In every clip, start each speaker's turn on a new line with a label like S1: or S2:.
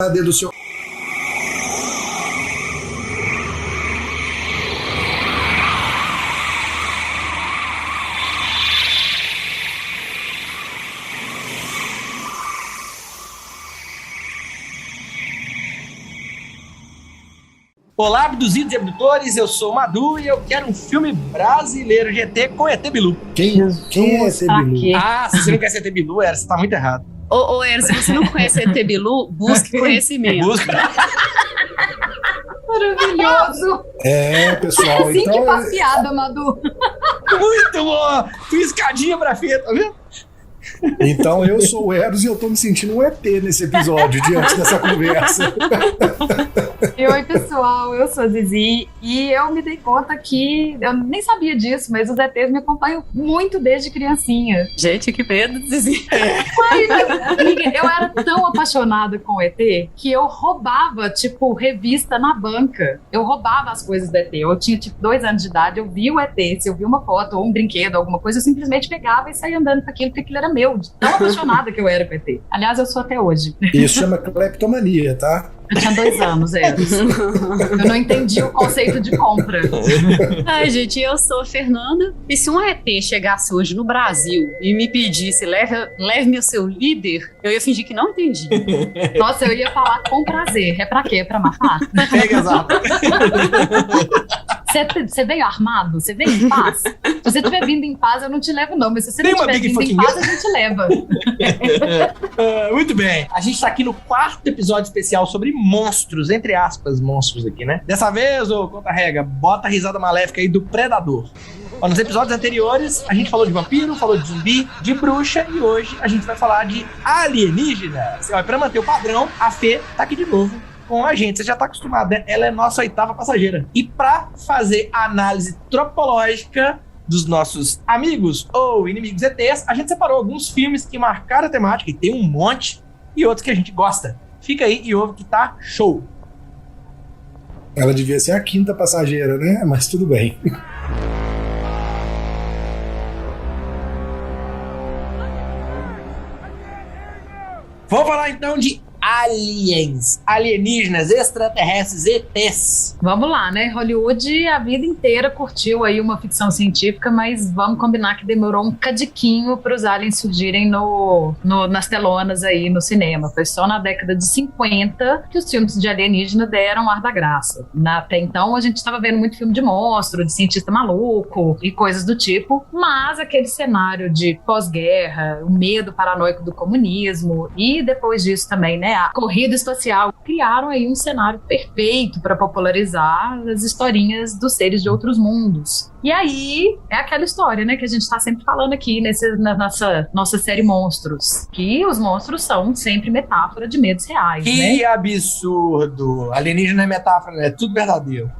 S1: dentro do seu...
S2: Olá, abduzidos e abdutores, eu sou o Madu e eu quero um filme brasileiro de ET com ET Bilu.
S1: Quem é ET Bilu?
S2: Ah, se você não quer ser ET Bilu, você tá muito errado.
S3: Ô, Eros, se você não conhece ET Bilu, busque conhecimento.
S4: Maravilhoso!
S1: É, pessoal,
S4: assim
S1: então...
S4: que faz piada, Madu.
S2: Muito bom! Fui escadinha pra fita, tá vendo?
S1: Então eu sou o Eros e eu tô me sentindo um ET nesse episódio, diante dessa conversa.
S4: E oi, pessoal, eu sou a Zizi e eu me dei conta que eu nem sabia disso, mas os ETs me acompanham muito desde criancinha.
S3: Gente, que medo, Zizi.
S4: Mas, eu era tão apaixonada com o ET que eu roubava, tipo, revista na banca. Eu roubava as coisas do ET. Eu tinha, tipo, 2 anos de idade, eu vi o ET, se eu vi uma foto ou um brinquedo, alguma coisa, eu simplesmente pegava e saía andando com aquilo, porque aquilo era meu, de tão apaixonada que eu era com o ET. Aliás, eu sou até hoje.
S1: Isso chama cleptomania, tá?
S4: Eu tinha 2 anos, Eros. Eu não entendi o conceito de compra.
S3: Ai, gente, eu sou a Fernanda. E se um ET chegasse hoje no Brasil e me pedisse, leve-me o seu líder, eu ia fingir que não entendi.
S4: Nossa, eu ia falar com prazer. É pra quê? Pra matar?
S2: Exato.
S4: Você veio armado? Você veio em paz? Se você estiver vindo em paz, eu não te levo, não. Mas se você não estiver vindo em paz, a gente leva.
S2: Muito bem. A gente tá aqui no 4º episódio especial sobre monstros, entre aspas, monstros aqui, né? Dessa vez, ô Conta Rega, bota a risada maléfica aí do Predador. Ó, nos episódios anteriores, a gente falou de vampiro, falou de zumbi, de bruxa, e hoje a gente vai falar de alienígenas. Ó, pra manter o padrão, a Fê tá aqui de novo com a gente. Você já tá acostumado, né? Ela é nossa 8ª passageira. E pra fazer a análise tropológica dos nossos amigos ou inimigos ETs, a gente separou alguns filmes que marcaram a temática, e tem um monte, e outros que a gente gosta. Fica aí e ouve que tá show.
S1: Ela devia ser a 5ª passageira, né? Mas tudo bem.
S2: Vamos falar então de aliens, alienígenas, extraterrestres, ETs.
S4: Vamos lá, né? Hollywood a vida inteira curtiu aí uma ficção científica, mas vamos combinar que demorou um cadiquinho para os aliens surgirem nas telonas aí no cinema. Foi só na década de 50 que os filmes de alienígena deram ar da graça. Até então a gente estava vendo muito filme de monstro, de cientista maluco e coisas do tipo, mas aquele cenário de pós-guerra, o medo paranoico do comunismo e depois disso também, né, a corrida espacial, criaram aí um cenário perfeito para popularizar as historinhas dos seres de outros mundos. E aí, é aquela história, né, que a gente está sempre falando aqui na nossa série Monstros, que os monstros são sempre metáfora de medos reais,
S2: que absurdo! Alienígena é metáfora, é tudo verdadeiro.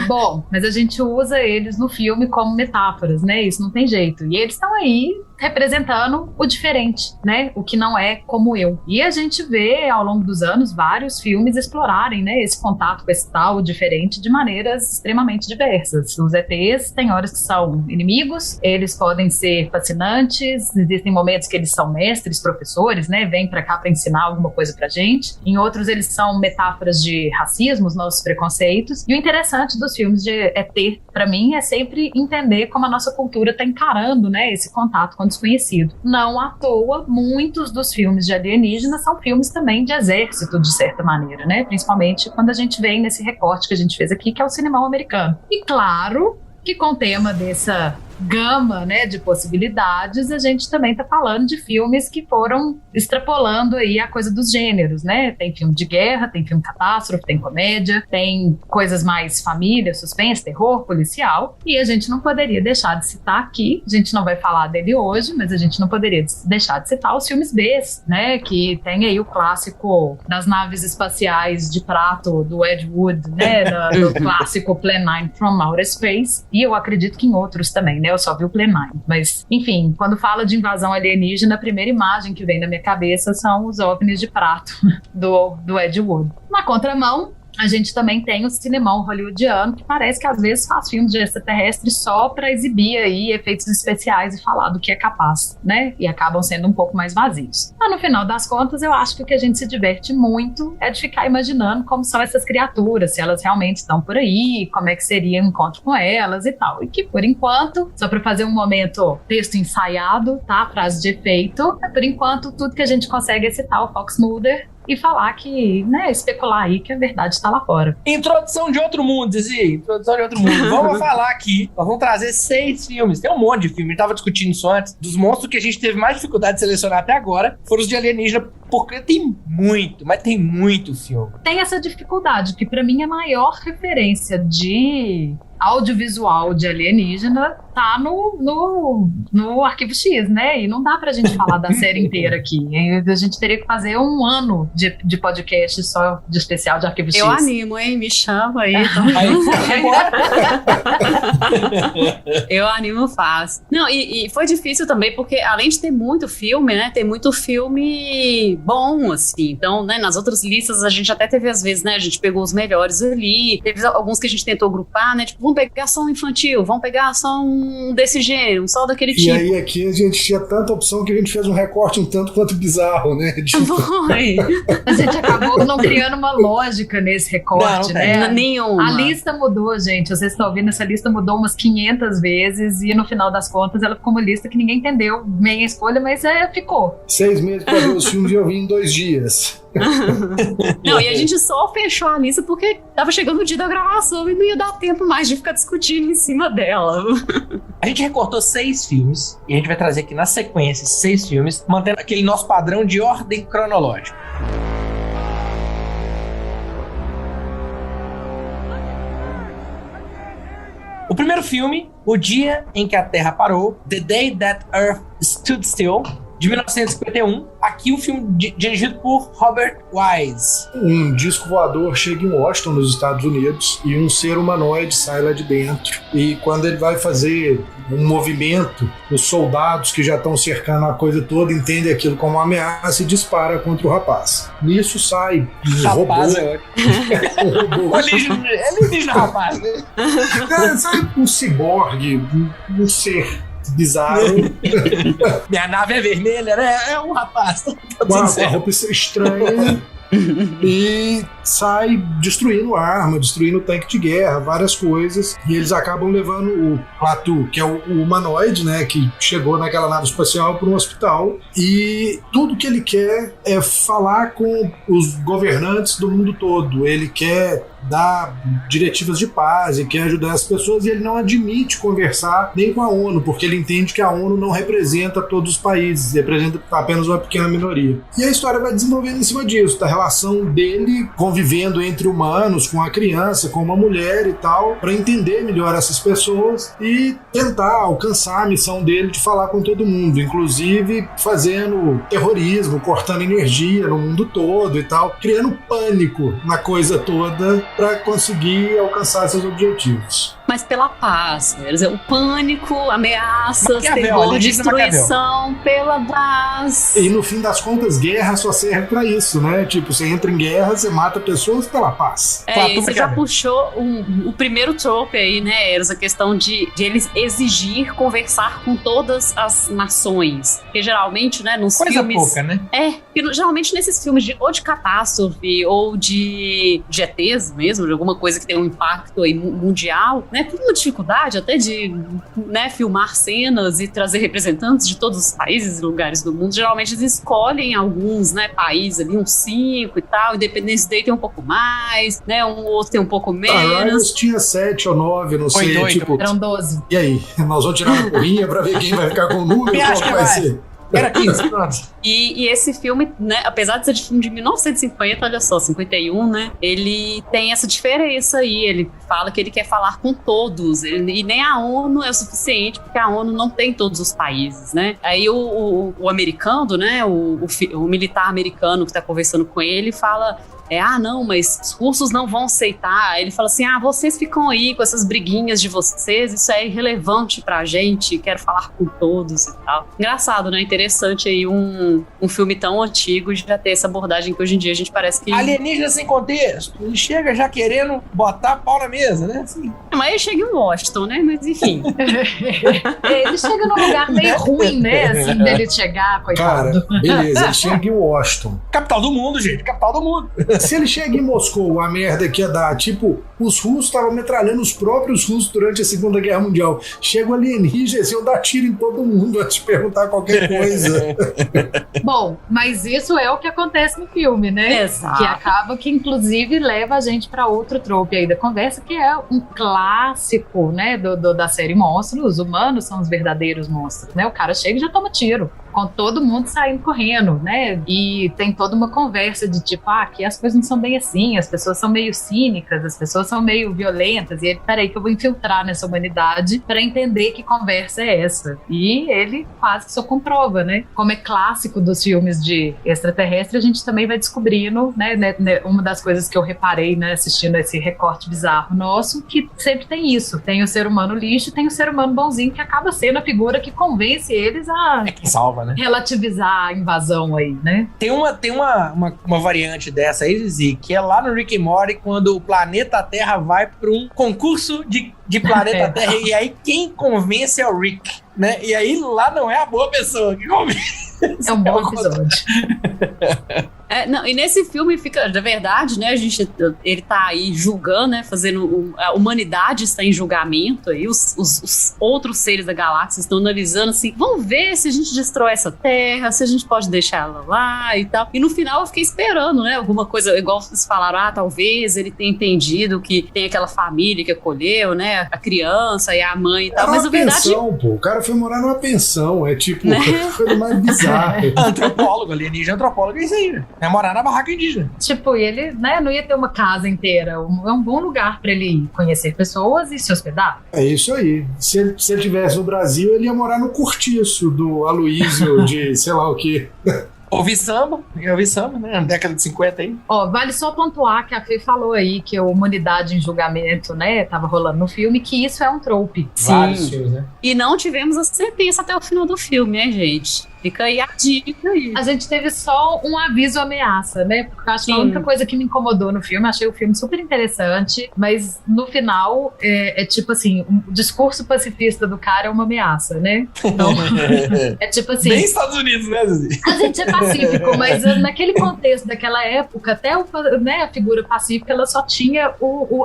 S4: Bom, mas a gente usa eles no filme como metáforas, né, isso não tem jeito. E eles estão aí representando o diferente, né, o que não é como eu. E a gente vê, ao longo dos anos, vários filmes explorarem, né, esse contato com esse tal diferente de maneiras extremamente diversas. Os ETs tem horas que são inimigos, eles podem ser fascinantes, existem momentos que eles são mestres, professores, né, vêm pra cá pra ensinar alguma coisa pra gente. Em outros eles são metáforas de racismo, os nossos preconceitos. E o interessante dos filmes de ET, pra mim, é sempre entender como a nossa cultura tá encarando, né, esse contato com o desconhecido. Não à toa, muitos dos filmes de alienígenas são filmes também de exército, de certa maneira, né, principalmente quando a gente vem nesse recorte que a gente fez aqui, que é o cinemão americano. E claro que com o tema dessa gama, né, de possibilidades, a gente também tá falando de filmes que foram extrapolando aí a coisa dos gêneros, né? Tem filme de guerra, tem filme catástrofe, tem comédia, tem coisas mais família, suspense, terror, policial, e a gente não poderia deixar de citar aqui, a gente não vai falar dele hoje, mas a gente não poderia deixar de citar os filmes Bs, né, que tem aí o clássico das naves espaciais de prato do Ed Wood, né, do clássico Plan 9 from Outer Space, e eu acredito que em outros também, né? Eu só vi o Plan 9. Mas, enfim, quando fala de invasão alienígena, a primeira imagem que vem na minha cabeça são os OVNIs de prato do Ed Wood. Na contramão, a gente também tem o cinemão hollywoodiano, que parece que às vezes faz filmes de extraterrestres só pra exibir aí efeitos especiais e falar do que é capaz, né? E acabam sendo um pouco mais vazios. Mas no final das contas, eu acho que o que a gente se diverte muito é de ficar imaginando como são essas criaturas, se elas realmente estão por aí, como é que seria o encontro com elas e tal. E que, por enquanto, só pra fazer um momento texto ensaiado, tá? Frase de efeito, por enquanto, tudo que a gente consegue é citar o Fox Mulder e falar que, né, especular aí que a verdade está lá fora.
S2: Introdução de outro mundo, Zizi. Introdução de outro mundo. Vamos falar aqui. Nós vamos trazer 6 filmes. Tem um monte de filme. A gente tava discutindo isso antes. Dos monstros que a gente teve mais dificuldade de selecionar até agora foram os de alienígena, porque tem muito, mas tem muito filme.
S4: Tem essa dificuldade, que pra mim a maior referência de audiovisual de alienígena tá no Arquivo X, né? E não dá pra gente falar da série inteira aqui. A gente teria que fazer um ano de podcast só de especial de Arquivo X.
S3: Eu animo, hein? Me chama aí. Eu animo fácil. Não, e foi difícil também, porque além de ter muito filme, né? Tem muito filme bom, assim. Então, né? Nas outras listas a gente até teve às vezes, né? A gente pegou os melhores ali. Teve alguns que a gente tentou grupar, né? Tipo, vamos pegar só um infantil, vamos pegar só um desse gênero, só daquele tipo.
S1: E aí aqui a gente tinha tanta opção que a gente fez um recorte um tanto quanto bizarro, né?
S3: Foi.
S4: A gente acabou não criando uma lógica nesse recorte, né?
S3: Nenhuma.
S4: A lista mudou, gente. Vocês estão ouvindo, essa lista mudou umas 500 vezes e no final das contas ela ficou uma lista que ninguém entendeu bem a escolha, mas ficou.
S1: 6 meses pra ver os filmes e eu vi em 2 dias.
S3: Não, e a gente só fechou a lista porque tava chegando o dia da gravação e não ia dar tempo mais de ficar discutindo em cima dela.
S2: A gente recortou 6 filmes e a gente vai trazer aqui na sequência 6 filmes, mantendo aquele nosso padrão de ordem cronológica. O primeiro filme, O Dia em que a Terra Parou, The Day That Earth Stood Still, de 1951. Aqui o filme dirigido por Robert Wise.
S1: Um disco voador chega em Washington, nos Estados Unidos, e um ser humanoide sai lá de dentro. E quando ele vai fazer um movimento, os soldados que já estão cercando a coisa toda entendem aquilo como uma ameaça e dispara contra o rapaz. Nisso sai um robô. Um robô.
S2: Alienígena, rapaz.
S1: Sai um ciborgue, um ser bizarro.
S2: Minha nave é vermelha, né? É um rapaz.
S1: Com a roupa estranha. E sai destruindo arma, destruindo tanque de guerra, várias coisas. E eles acabam levando o Klaatu, que é o humanoide, né, que chegou naquela nave espacial, para um hospital. E tudo que ele quer é falar com os governantes do mundo todo. Ele quer dar diretivas de paz e quer ajudar as pessoas, e ele não admite conversar nem com a ONU, porque ele entende que a ONU não representa todos os países, representa apenas uma pequena minoria. E a história vai desenvolvendo em cima disso, da relação dele convivendo entre humanos, com a criança, com uma mulher e tal, para entender melhor essas pessoas e tentar alcançar a missão dele de falar com todo mundo, inclusive fazendo terrorismo, cortando energia no mundo todo e tal, criando pânico na coisa toda para conseguir alcançar seus objetivos.
S3: Mas pela paz, o pânico, ameaças,
S2: Maquiavel,
S3: terror, destruição, pela paz.
S1: E no fim das contas, guerra só serve pra isso, né? Tipo, você entra em guerra, você mata pessoas pela paz.
S3: E aí você já puxou o primeiro trope aí, né, Eros? A questão de eles exigir conversar com todas as nações. Porque geralmente, né, nos filmes...
S2: Coisa pouca, né?
S3: Porque geralmente nesses filmes ou de catástrofe ou de ETs mesmo, de alguma coisa que tem um impacto aí mundial, né, por uma dificuldade até de, né, filmar cenas e trazer representantes de todos os países e lugares do mundo, geralmente eles escolhem alguns, né, países ali, uns 5 e tal, Independence Day tem um pouco mais, né, um outro tem um pouco menos.
S1: Rivals tinha 7 ou 9, não sei,
S2: 8,
S1: tipo...
S4: Eram 12.
S1: E aí? Nós vamos tirar uma porrinha pra ver quem vai ficar com o número, qual que vai ser?
S2: Era 15, pronto.
S3: E esse filme, né, apesar de ser de filme de 1950, olha só, 51, né, ele tem essa diferença aí, ele fala que ele quer falar com todos, e nem a ONU é o suficiente, porque a ONU não tem todos os países, né. Aí o americano, né, o militar americano que tá conversando com ele fala... não, mas os russos não vão aceitar. Ele fala assim, vocês ficam aí com essas briguinhas de vocês, isso é irrelevante pra gente, quero falar com todos e tal. Engraçado, né? Interessante aí um filme tão antigo de já ter essa abordagem que hoje em dia a gente parece que...
S2: Alienígena sem contexto. Ele chega já querendo botar pau na mesa, né? Assim.
S3: Mas ele chega em Washington, né? Mas enfim.
S4: Ele chega num lugar meio ruim, né? Assim, dele chegar, coitado.
S1: Cara, beleza, ele chega em Washington.
S2: Capital do mundo, gente. Capital do mundo.
S1: Se ele chega em Moscou, a merda que ia dar, tipo, os russos estavam metralhando os próprios russos durante a Segunda Guerra Mundial. Chega o alienígena, eles iam dar tiro em todo mundo antes de perguntar qualquer coisa.
S4: Bom, mas isso é o que acontece no filme, né?
S3: Exato.
S4: Que acaba que, inclusive, leva a gente pra outro trope aí da conversa, que é um clássico, né, da série Monstros. Os humanos são os verdadeiros monstros, né? O cara chega e já toma tiro, com todo mundo saindo correndo, né? E tem toda uma conversa de tipo, aqui as coisas não são bem assim, as pessoas são meio cínicas, as pessoas são meio violentas, e ele, peraí que eu vou infiltrar nessa humanidade pra entender que conversa é essa. E ele quase que só comprova, né? Como é clássico dos filmes de extraterrestre, a gente também vai descobrindo, né? Uma das coisas que eu reparei, né, assistindo esse recorte bizarro nosso, que sempre tem isso. Tem o ser humano lixo, tem o ser humano bonzinho, que acaba sendo a figura que convence eles a...
S2: É quem salva, né?
S4: Relativizar a invasão aí, né?
S2: Tem uma variante dessa aí, Zizi, que é lá no Rick and Morty, quando o planeta Terra vai para um concurso de planeta Terra, e aí quem convence é o Rick, né? E aí lá não é a boa pessoa que convence.
S4: É um bom episódio.
S3: Não, e nesse filme fica, na verdade, né, ele tá aí julgando, né, fazendo, a humanidade está em julgamento aí, os outros seres da galáxia estão analisando assim, vamos ver se a gente destrói essa terra, se a gente pode deixar ela lá e tal, e no final eu fiquei esperando, né, alguma coisa, igual vocês falaram, talvez ele tenha entendido que tem aquela família que acolheu, né, a criança e a mãe e tal,
S1: Era
S3: mas
S1: uma
S3: na verdade...
S1: pensão, pô, o cara foi morar numa pensão, é tipo,
S3: Né?
S1: coisa mais bizarra.
S2: Antropólogo, alienígena antropólogo, é isso aí, né? É morar na barraca indígena.
S4: Tipo, ele, né, não ia ter uma casa inteira. É um bom lugar pra ele ir conhecer pessoas e se hospedar.
S1: É isso aí. Se ele estivesse no Brasil, ele ia morar no cortiço do Aloysio de sei lá o quê.
S2: Ouvi samba, né? Na década de 50 aí.
S4: Ó, vale só pontuar que a Fê falou aí que a humanidade em julgamento, né, tava rolando no filme, que isso é um trope.
S2: Vários filmes, né?
S3: E não tivemos a sentença até o final do filme, né, gente? Fica aí a dica aí.
S4: A gente teve só um aviso ameaça, né? Porque eu acho que a única coisa que me incomodou no filme, achei o filme super interessante, mas no final é tipo assim, o discurso pacifista do cara é uma ameaça, né? Então, é tipo assim...
S2: Bem Estados Unidos, né, Zizi?
S4: A gente é pacífico, mas naquele contexto daquela época, até né, a figura pacífica, ela só tinha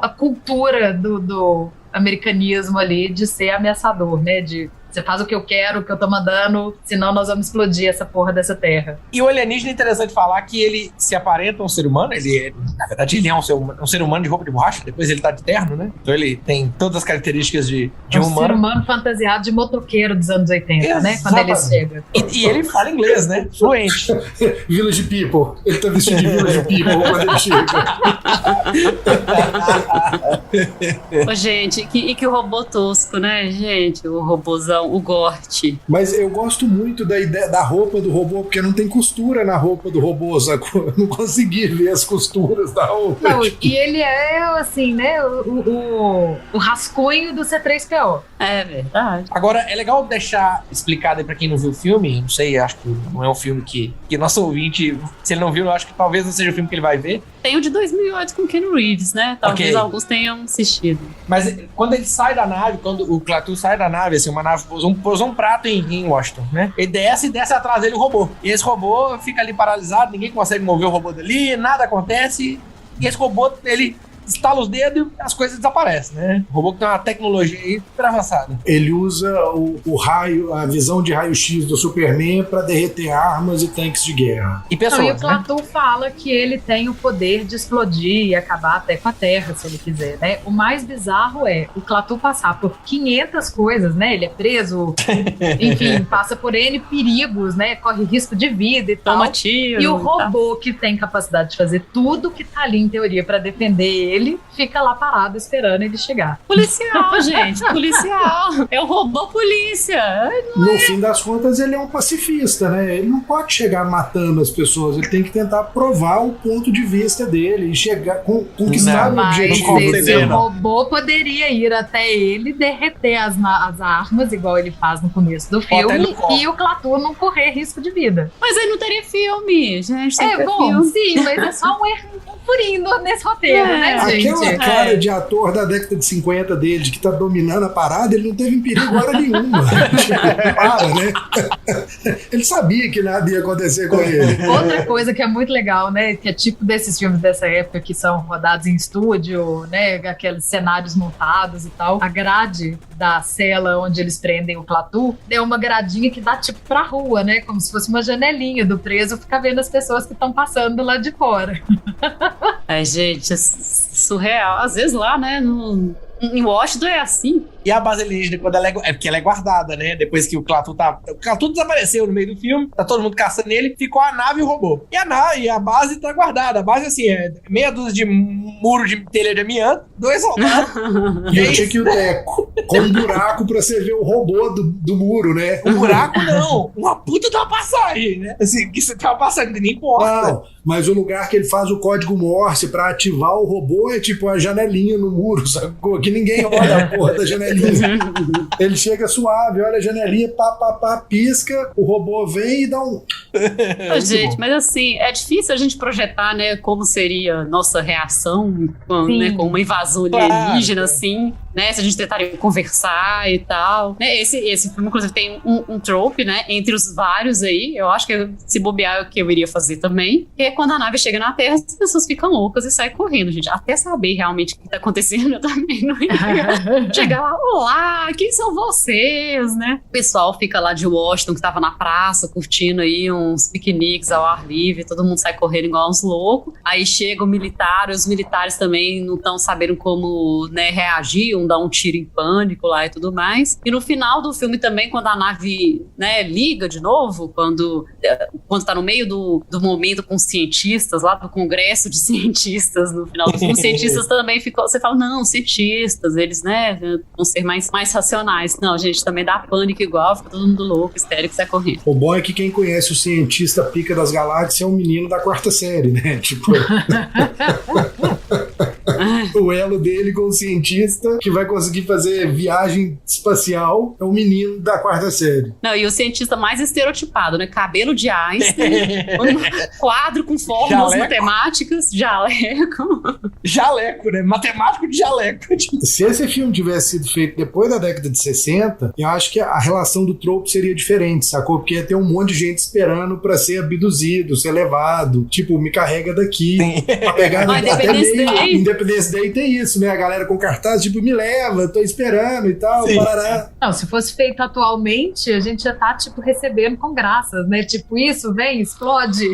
S4: a cultura do americanismo ali de ser ameaçador, né? De você faz o que eu quero, o que eu tô mandando, senão nós vamos explodir essa porra dessa terra.
S2: E o alienígena é interessante falar que ele se aparenta um ser humano, na verdade ele é um ser humano de roupa de borracha, depois ele tá de terno, né? Então ele tem todas as características de um humano.
S4: Ser humano fantasiado de motoqueiro dos anos 80,
S2: Exatamente.
S4: né? Quando ele chega.
S2: E ele fala inglês, né? Fluente.
S1: Village People. Ele tá vestido de Village People quando ele chega.
S3: Ô, gente, que robô tosco, né, gente? O robôzão, o Gort.
S1: Mas eu gosto muito da ideia da roupa do robô, porque não tem costura na roupa do robô, sacou? Eu não consegui ver as costuras da roupa.
S4: Não, e ele é, assim, né, o rascunho do C3PO.
S3: É verdade.
S2: Agora, é legal deixar explicado aí pra quem não viu o filme, não sei, acho que não é um filme que nosso ouvinte, se ele não viu, eu acho que talvez não seja o filme que ele vai ver.
S3: Tem o de 2008 com o Ken Reeves, né? Talvez alguns tenham assistido.
S2: Mas quando ele sai da nave, quando o Klaatu sai da nave, assim, uma nave pousou um prato em Washington, né? Ele desce atrás dele o robô. E esse robô fica ali paralisado, ninguém consegue mover o robô dali, nada acontece. E esse robô, ele estala os dedos e as coisas desaparecem, né? O robô que tem uma tecnologia aí super avançada.
S1: Ele usa o raio, a visão de raio-x do Superman pra derreter armas e tanques de guerra.
S2: E pessoas,
S4: e o Klaatu fala que ele tem o poder de explodir e acabar até com a Terra, se ele quiser, né? O mais bizarro é o Klaatu passar por 500 coisas, né? Ele é preso, enfim, passa por N perigos, né? Corre risco de vida e tal.
S3: Toma tiro.
S4: E o robô que tem capacidade de fazer tudo que tá ali, em teoria, pra defender ele fica lá parado esperando ele chegar.
S3: Policial, gente, policial. É o robô polícia.
S1: No fim das contas, ele é um pacifista, né? Ele não pode chegar matando as pessoas, ele tem que tentar provar o ponto de vista dele e chegar, conquistar o
S4: Mas
S1: objetivo
S4: esse
S1: dele.
S4: robô poderia ir até ele, derreter as armas, igual ele faz no começo do filme, e o Klaatu não correr risco de vida.
S3: Mas aí não teria filme, gente.
S4: Sim, mas é só um erro, um furinho nesse roteiro, né, gente?
S1: Aquela cara de ator da década de 50 dele, que tá dominando a parada, ele não teve em perigo hora nenhuma. Para, né? Ele sabia que nada ia acontecer com ele.
S4: Outra coisa que é muito legal, né, que é tipo desses filmes dessa época que são rodados em estúdio, né, aqueles cenários montados e tal, a grade da cela onde eles prendem o Klaatu é uma gradinha que dá tipo pra rua, né, como se fosse uma janelinha do preso ficar vendo as pessoas que estão passando lá de fora.
S3: Gente, é surreal. Às vezes lá, né, em Washington é assim.
S2: E a base alienígena, quando ela é porque ela é guardada, né? Depois que o Klaatu desapareceu no meio do filme, tá todo mundo caçando ele, ficou a nave e o robô. E a base tá guardada. A base, assim, é meia dúzia de muro de telha de amianto, 2 soldados.
S1: E o Tique e o Teco, com um buraco pra você ver o robô do muro, né?
S2: Um buraco não, uma puta de uma passagem, né? Assim, que você tem uma passagem, nem importa.
S1: Não, mas o lugar que ele faz o código Morse pra ativar o robô é tipo a janelinha no muro, sacou? Que ninguém olha a porra da janelinha. Ele chega suave, olha a janelinha, pá, pisca, o robô vem e dá um...
S3: Gente, mas assim, é difícil a gente projetar, né, como seria nossa reação né, com uma invasão alienígena, assim, né, se a gente tentaria conversar e tal. Né, esse filme, inclusive, tem um trope, né, entre os vários aí, eu acho que se bobear é o que eu iria fazer também, que é quando a nave chega na Terra, as pessoas ficam loucas e saem correndo, gente. Até saber realmente o que tá acontecendo, eu também não iria chegar lá, olá, quem são vocês, né? O pessoal fica lá de Washington, que tava na praça, curtindo aí uns piqueniques ao ar livre, todo mundo sai correndo igual uns loucos. Aí chega o militar, os militares também não estão sabendo como, né, reagir, dá um tiro em pânico lá e tudo mais. E no final do filme também, quando a nave, né, liga de novo, quando tá no meio do momento com os cientistas, lá do congresso de cientistas no final do filme, os cientistas também ficam, você fala, não, cientistas, eles, né, vão ser mais racionais. Não, gente, também dá pânico igual, fica todo mundo louco, histérico, sai correndo.
S1: O bom é que quem conhece o cientista pica das galáxias é um menino da 4ª série, né? Tipo... o elo dele com o cientista que vai conseguir fazer viagem espacial é um menino da 4ª série.
S3: Não, e o cientista mais estereotipado, né? Cabelo de Einstein, um quadro com fórmulas matemáticas,
S2: Jaleco, né? Matemático de jaleco.
S1: Se esse filme tivesse sido feito depois da década de 60, eu acho que a relação do trope seria diferente, sacou? Porque ia ter um monte de gente esperando pra ser abduzido, ser levado. Tipo, me carrega daqui. Pra pegar até meio Independence Day tem isso, né? A galera com cartaz, tipo, me leva, tô esperando e tal, parará.
S4: Não, se fosse feito atualmente, a gente já tá, tipo, recebendo com graças, né? Tipo, isso, vem, explode.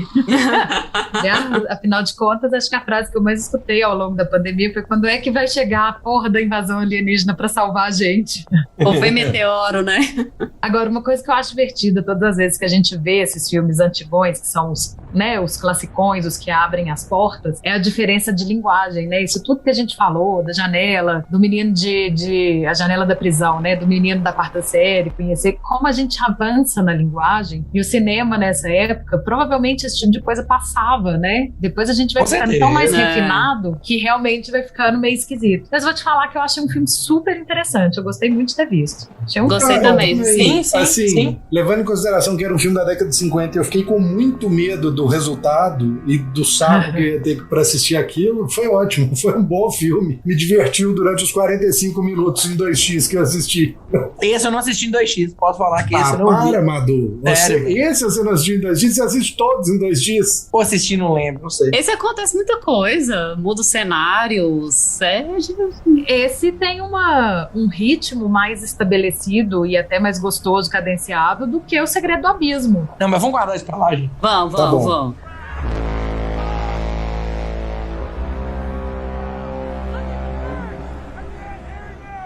S4: Afinal de contas, acho que a frase que eu mais escutei ao longo da pandemia foi: quando é que vai chegar a porra da invasão alienígena pra salvar a gente?
S3: Ou foi meteoro, né?
S4: Agora, uma coisa que eu acho divertida todas as vezes que a gente vê esses filmes antigões, que são os, né, os classicões, os que abrem as portas, é a diferença de linguagem, né? Isso tudo que a gente falou, da janela, do menino a janela da prisão, né? Do menino da 4ª série, conhecer como a gente avança na linguagem. E o cinema nessa época, provavelmente esse tipo de coisa passava, né? Depois a gente vai ficando tão mais refinado que realmente vai ficando meio esquisito. Mas vou te falar que eu achei um filme super interessante. Eu gostei muito de ter visto.
S3: Gostei também.
S2: Sim.
S1: Levando em consideração que era um filme da década de 50, eu fiquei com muito medo do resultado e do saco que ia ter pra assistir aquilo. Foi ótimo. Foi um bom filme. Me divertiu durante os 45 minutos em 2x que eu assisti.
S2: Esse eu não assisti em 2x. Posso falar que esse eu não vi.
S1: Para, Madu. Esse você não assistiu em 2x? Você assiste todos em 2x?
S2: Ou assisti, não lembro. Não sei.
S3: Esse acontece muita coisa. Muda o cenário.
S4: Esse tem um ritmo mais estabelecido e até mais gostoso, cadenciado do que o Segredo do Abismo.
S2: Não, mas vamos guardar isso pra lá, gente.
S3: Vamos.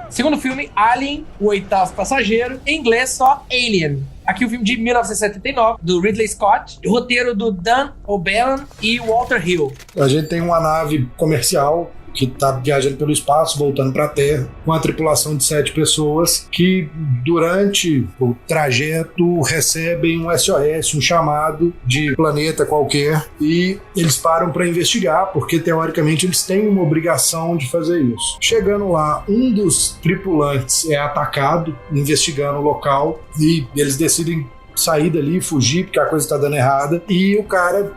S2: Segundo filme, Alien, o 8º passageiro, em inglês só Alien. Aqui o filme de 1979, do Ridley Scott, roteiro do Dan O'Bannon e Walter Hill.
S1: A gente tem uma nave comercial que tá viajando pelo espaço, voltando pra Terra, com a tripulação de 7 pessoas que durante o trajeto recebem um SOS, um chamado de planeta qualquer, e eles param para investigar, porque teoricamente eles têm uma obrigação de fazer isso. Chegando lá, um dos tripulantes é atacado, investigando o local, e eles decidem sair dali, fugir, porque a coisa tá dando errada, e o cara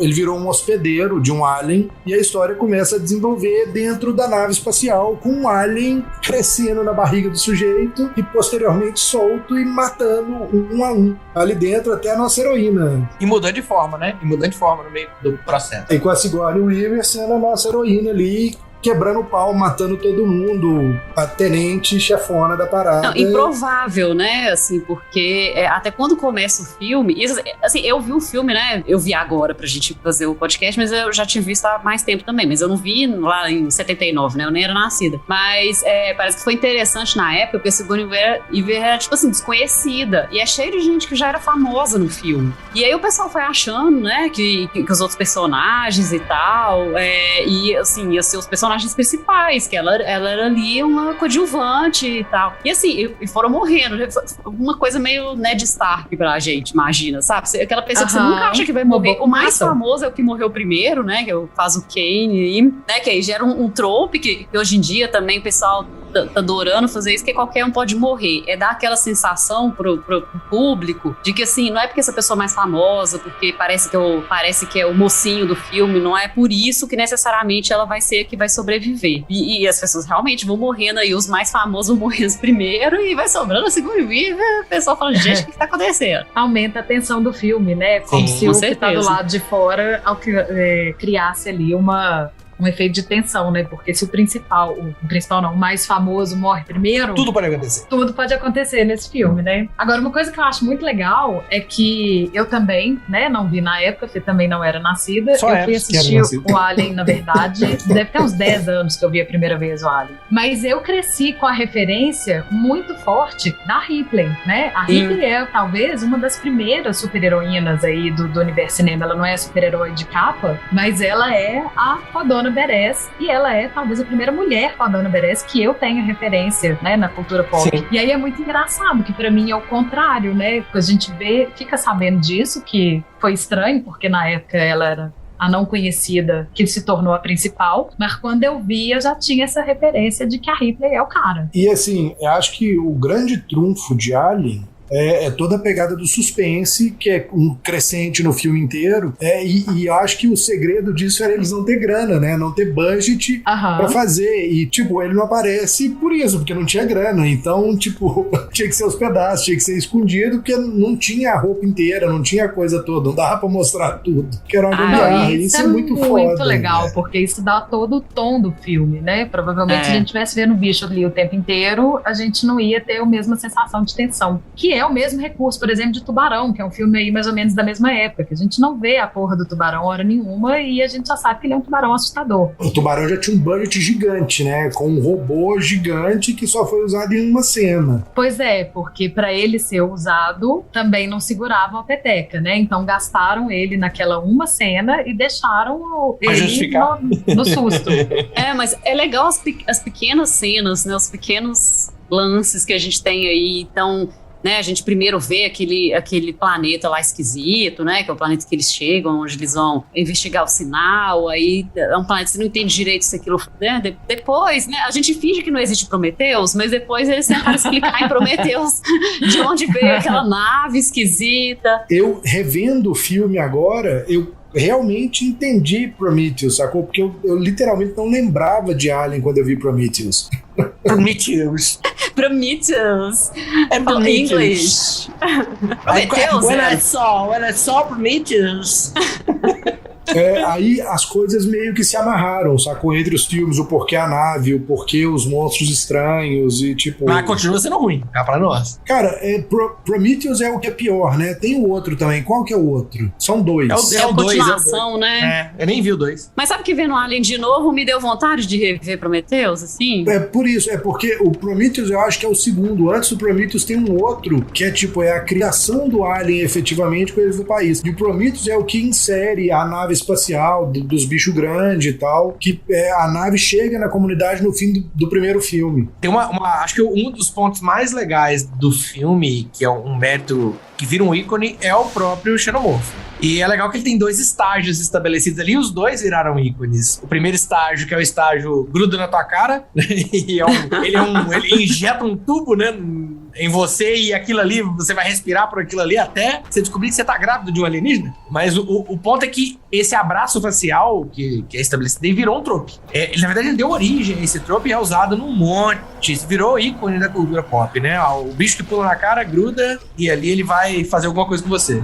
S1: ele virou um hospedeiro de um alien, e a história começa a desenvolver dentro da nave espacial, com um alien crescendo na barriga do sujeito, e posteriormente solto e matando um a um ali dentro, até a nossa heroína.
S2: E mudando de forma, né? E mudando de forma no meio do processo.
S1: E com a Sigourney Weaver sendo a nossa heroína ali, quebrando o pau, matando todo mundo, a tenente, chefona da parada.
S3: Não, improvável, né, assim, porque até quando começa o filme, assim, eu vi o filme, né, eu vi agora pra gente fazer o podcast, mas eu já tinha visto há mais tempo também, mas eu não vi lá em 79, né, eu nem era nascida, mas parece que foi interessante na época, porque a Sigourney Weaver era, tipo assim, desconhecida, e é cheio de gente que já era famosa no filme, e aí o pessoal foi achando, né, que os outros personagens e tal, e assim, ia ser os personagens principais, que ela era ali uma coadjuvante e tal. E assim, e foram morrendo. Uma coisa meio Ned Stark pra gente, imagina, sabe? Aquela pessoa que você nunca acha que vai morrer. O mais famoso é o que morreu primeiro, né? Que faz o Kane, né? Que aí gera um trope que hoje em dia também o pessoal tá adorando fazer isso, que qualquer um pode morrer. É dar aquela sensação pro público de que, assim, não é porque essa pessoa é mais famosa, porque parece que é o mocinho do filme, não é por isso que necessariamente ela vai ser a que vai sobreviver. E as pessoas realmente vão morrendo aí, os mais famosos vão morrendo primeiro e vai sobrando a Sigourney Weaver, o pessoal fala, gente, o que tá acontecendo?
S4: Aumenta a tensão do filme, né? Como se o que tá do lado de fora criasse ali um efeito de tensão, né? Porque se o mais famoso morre primeiro...
S2: Tudo pode acontecer.
S4: Tudo pode acontecer nesse filme, né? Agora, uma coisa que eu acho muito legal é que eu também, né? Não vi na época, porque também não era nascida. Eu fui assistir o Alien, na verdade. Deve ter uns 10 anos que eu vi a primeira vez o Alien. Mas eu cresci com a referência muito forte da Ripley, né? A Ripley é, talvez, uma das primeiras super-heroínas aí do universo cinema. Ela não é super-herói de capa, mas ela é a fodona Badass, e ela é talvez a primeira mulher fodona Badass que eu tenho referência, né, na cultura pop. Sim. E aí é muito engraçado, que pra mim é o contrário, né? A gente fica sabendo disso, que foi estranho, porque na época ela era a não conhecida que se tornou a principal, mas quando eu vi, eu já tinha essa referência de que a Ripley é o cara.
S1: E assim, eu acho que o grande trunfo de Alien é toda a pegada do suspense, que é um crescente no filme inteiro, e eu acho que o segredo disso era eles não ter grana, né, não ter budget pra fazer, e tipo, ele não aparece por isso, porque não tinha grana, então tipo, tinha que ser os pedaços, tinha que ser escondido, porque não tinha a roupa inteira, não tinha a coisa toda, não dava pra mostrar tudo, que era uma
S4: isso é muito foda, legal, né? Porque isso dá todo o tom do filme, né, provavelmente se a gente tivesse vendo o bicho ali o tempo inteiro, a gente não ia ter a mesma sensação de tensão, que é o mesmo recurso, por exemplo, de Tubarão, que é um filme aí mais ou menos da mesma época, que a gente não vê a porra do tubarão hora nenhuma e a gente já sabe que ele é um tubarão assustador.
S1: O Tubarão já tinha um budget gigante, né? Com um robô gigante que só foi usado em uma cena.
S4: Pois é, porque pra ele ser usado, também não seguravam a peteca, né? Então gastaram ele naquela uma cena e deixaram ele no susto.
S3: Mas é legal as pequenas cenas, né? Os pequenos lances que a gente tem aí, então... Né, a gente primeiro vê aquele planeta lá esquisito, né, que é o planeta que eles chegam, onde eles vão investigar o sinal, aí é um planeta que você não entende direito se aquilo, né, depois, né, a gente finge que não existe Prometheus, mas depois eles tentaram explicar em Prometheus de onde veio aquela nave esquisita.
S1: Eu, revendo o filme agora, eu realmente entendi Prometheus, sacou? Porque eu literalmente não lembrava de Alien quando eu vi Prometheus.
S2: Prometheus.
S3: É English.
S2: Prometheus. When I saw Prometheus.
S1: Aí as coisas meio que se amarraram, sacou? Entre os filmes, o porquê a nave, o porquê os monstros estranhos e tipo...
S2: Mas continua sendo ruim, cá pra nós.
S1: Cara, Prometheus é o que é pior, né? Tem o outro também. Qual que é o outro? São dois.
S3: É a continuação, né?
S2: Eu nem vi o 2.
S3: Mas sabe que vendo Alien de novo me deu vontade de rever Prometheus, assim?
S1: É por isso, porque o Prometheus eu acho que é o segundo. Antes do Prometheus tem um outro, que é tipo, a criação do Alien efetivamente com eles no país. E o Prometheus é o que insere a nave espacial, dos bichos grandes e tal, que a nave chega na comunidade no fim do primeiro filme.
S2: Tem acho que um dos pontos mais legais do filme, que é um mérito que vira um ícone, é o próprio Xenomorfo. E é legal que ele tem 2 estágios estabelecidos ali, e os 2 viraram ícones. O primeiro estágio, que é o estágio gruda na tua cara, e ele injeta um tubo, né, em você, e aquilo ali, você vai respirar por aquilo ali até você descobrir que você tá grávido de um alienígena. Mas o ponto é que esse abraço facial que é estabelecido aí virou um trope. Ele, na verdade, ele deu origem a esse trope e é usado num monte. Virou ícone da cultura pop, né? O bicho que pula na cara, gruda, e ali ele vai fazer alguma coisa com você.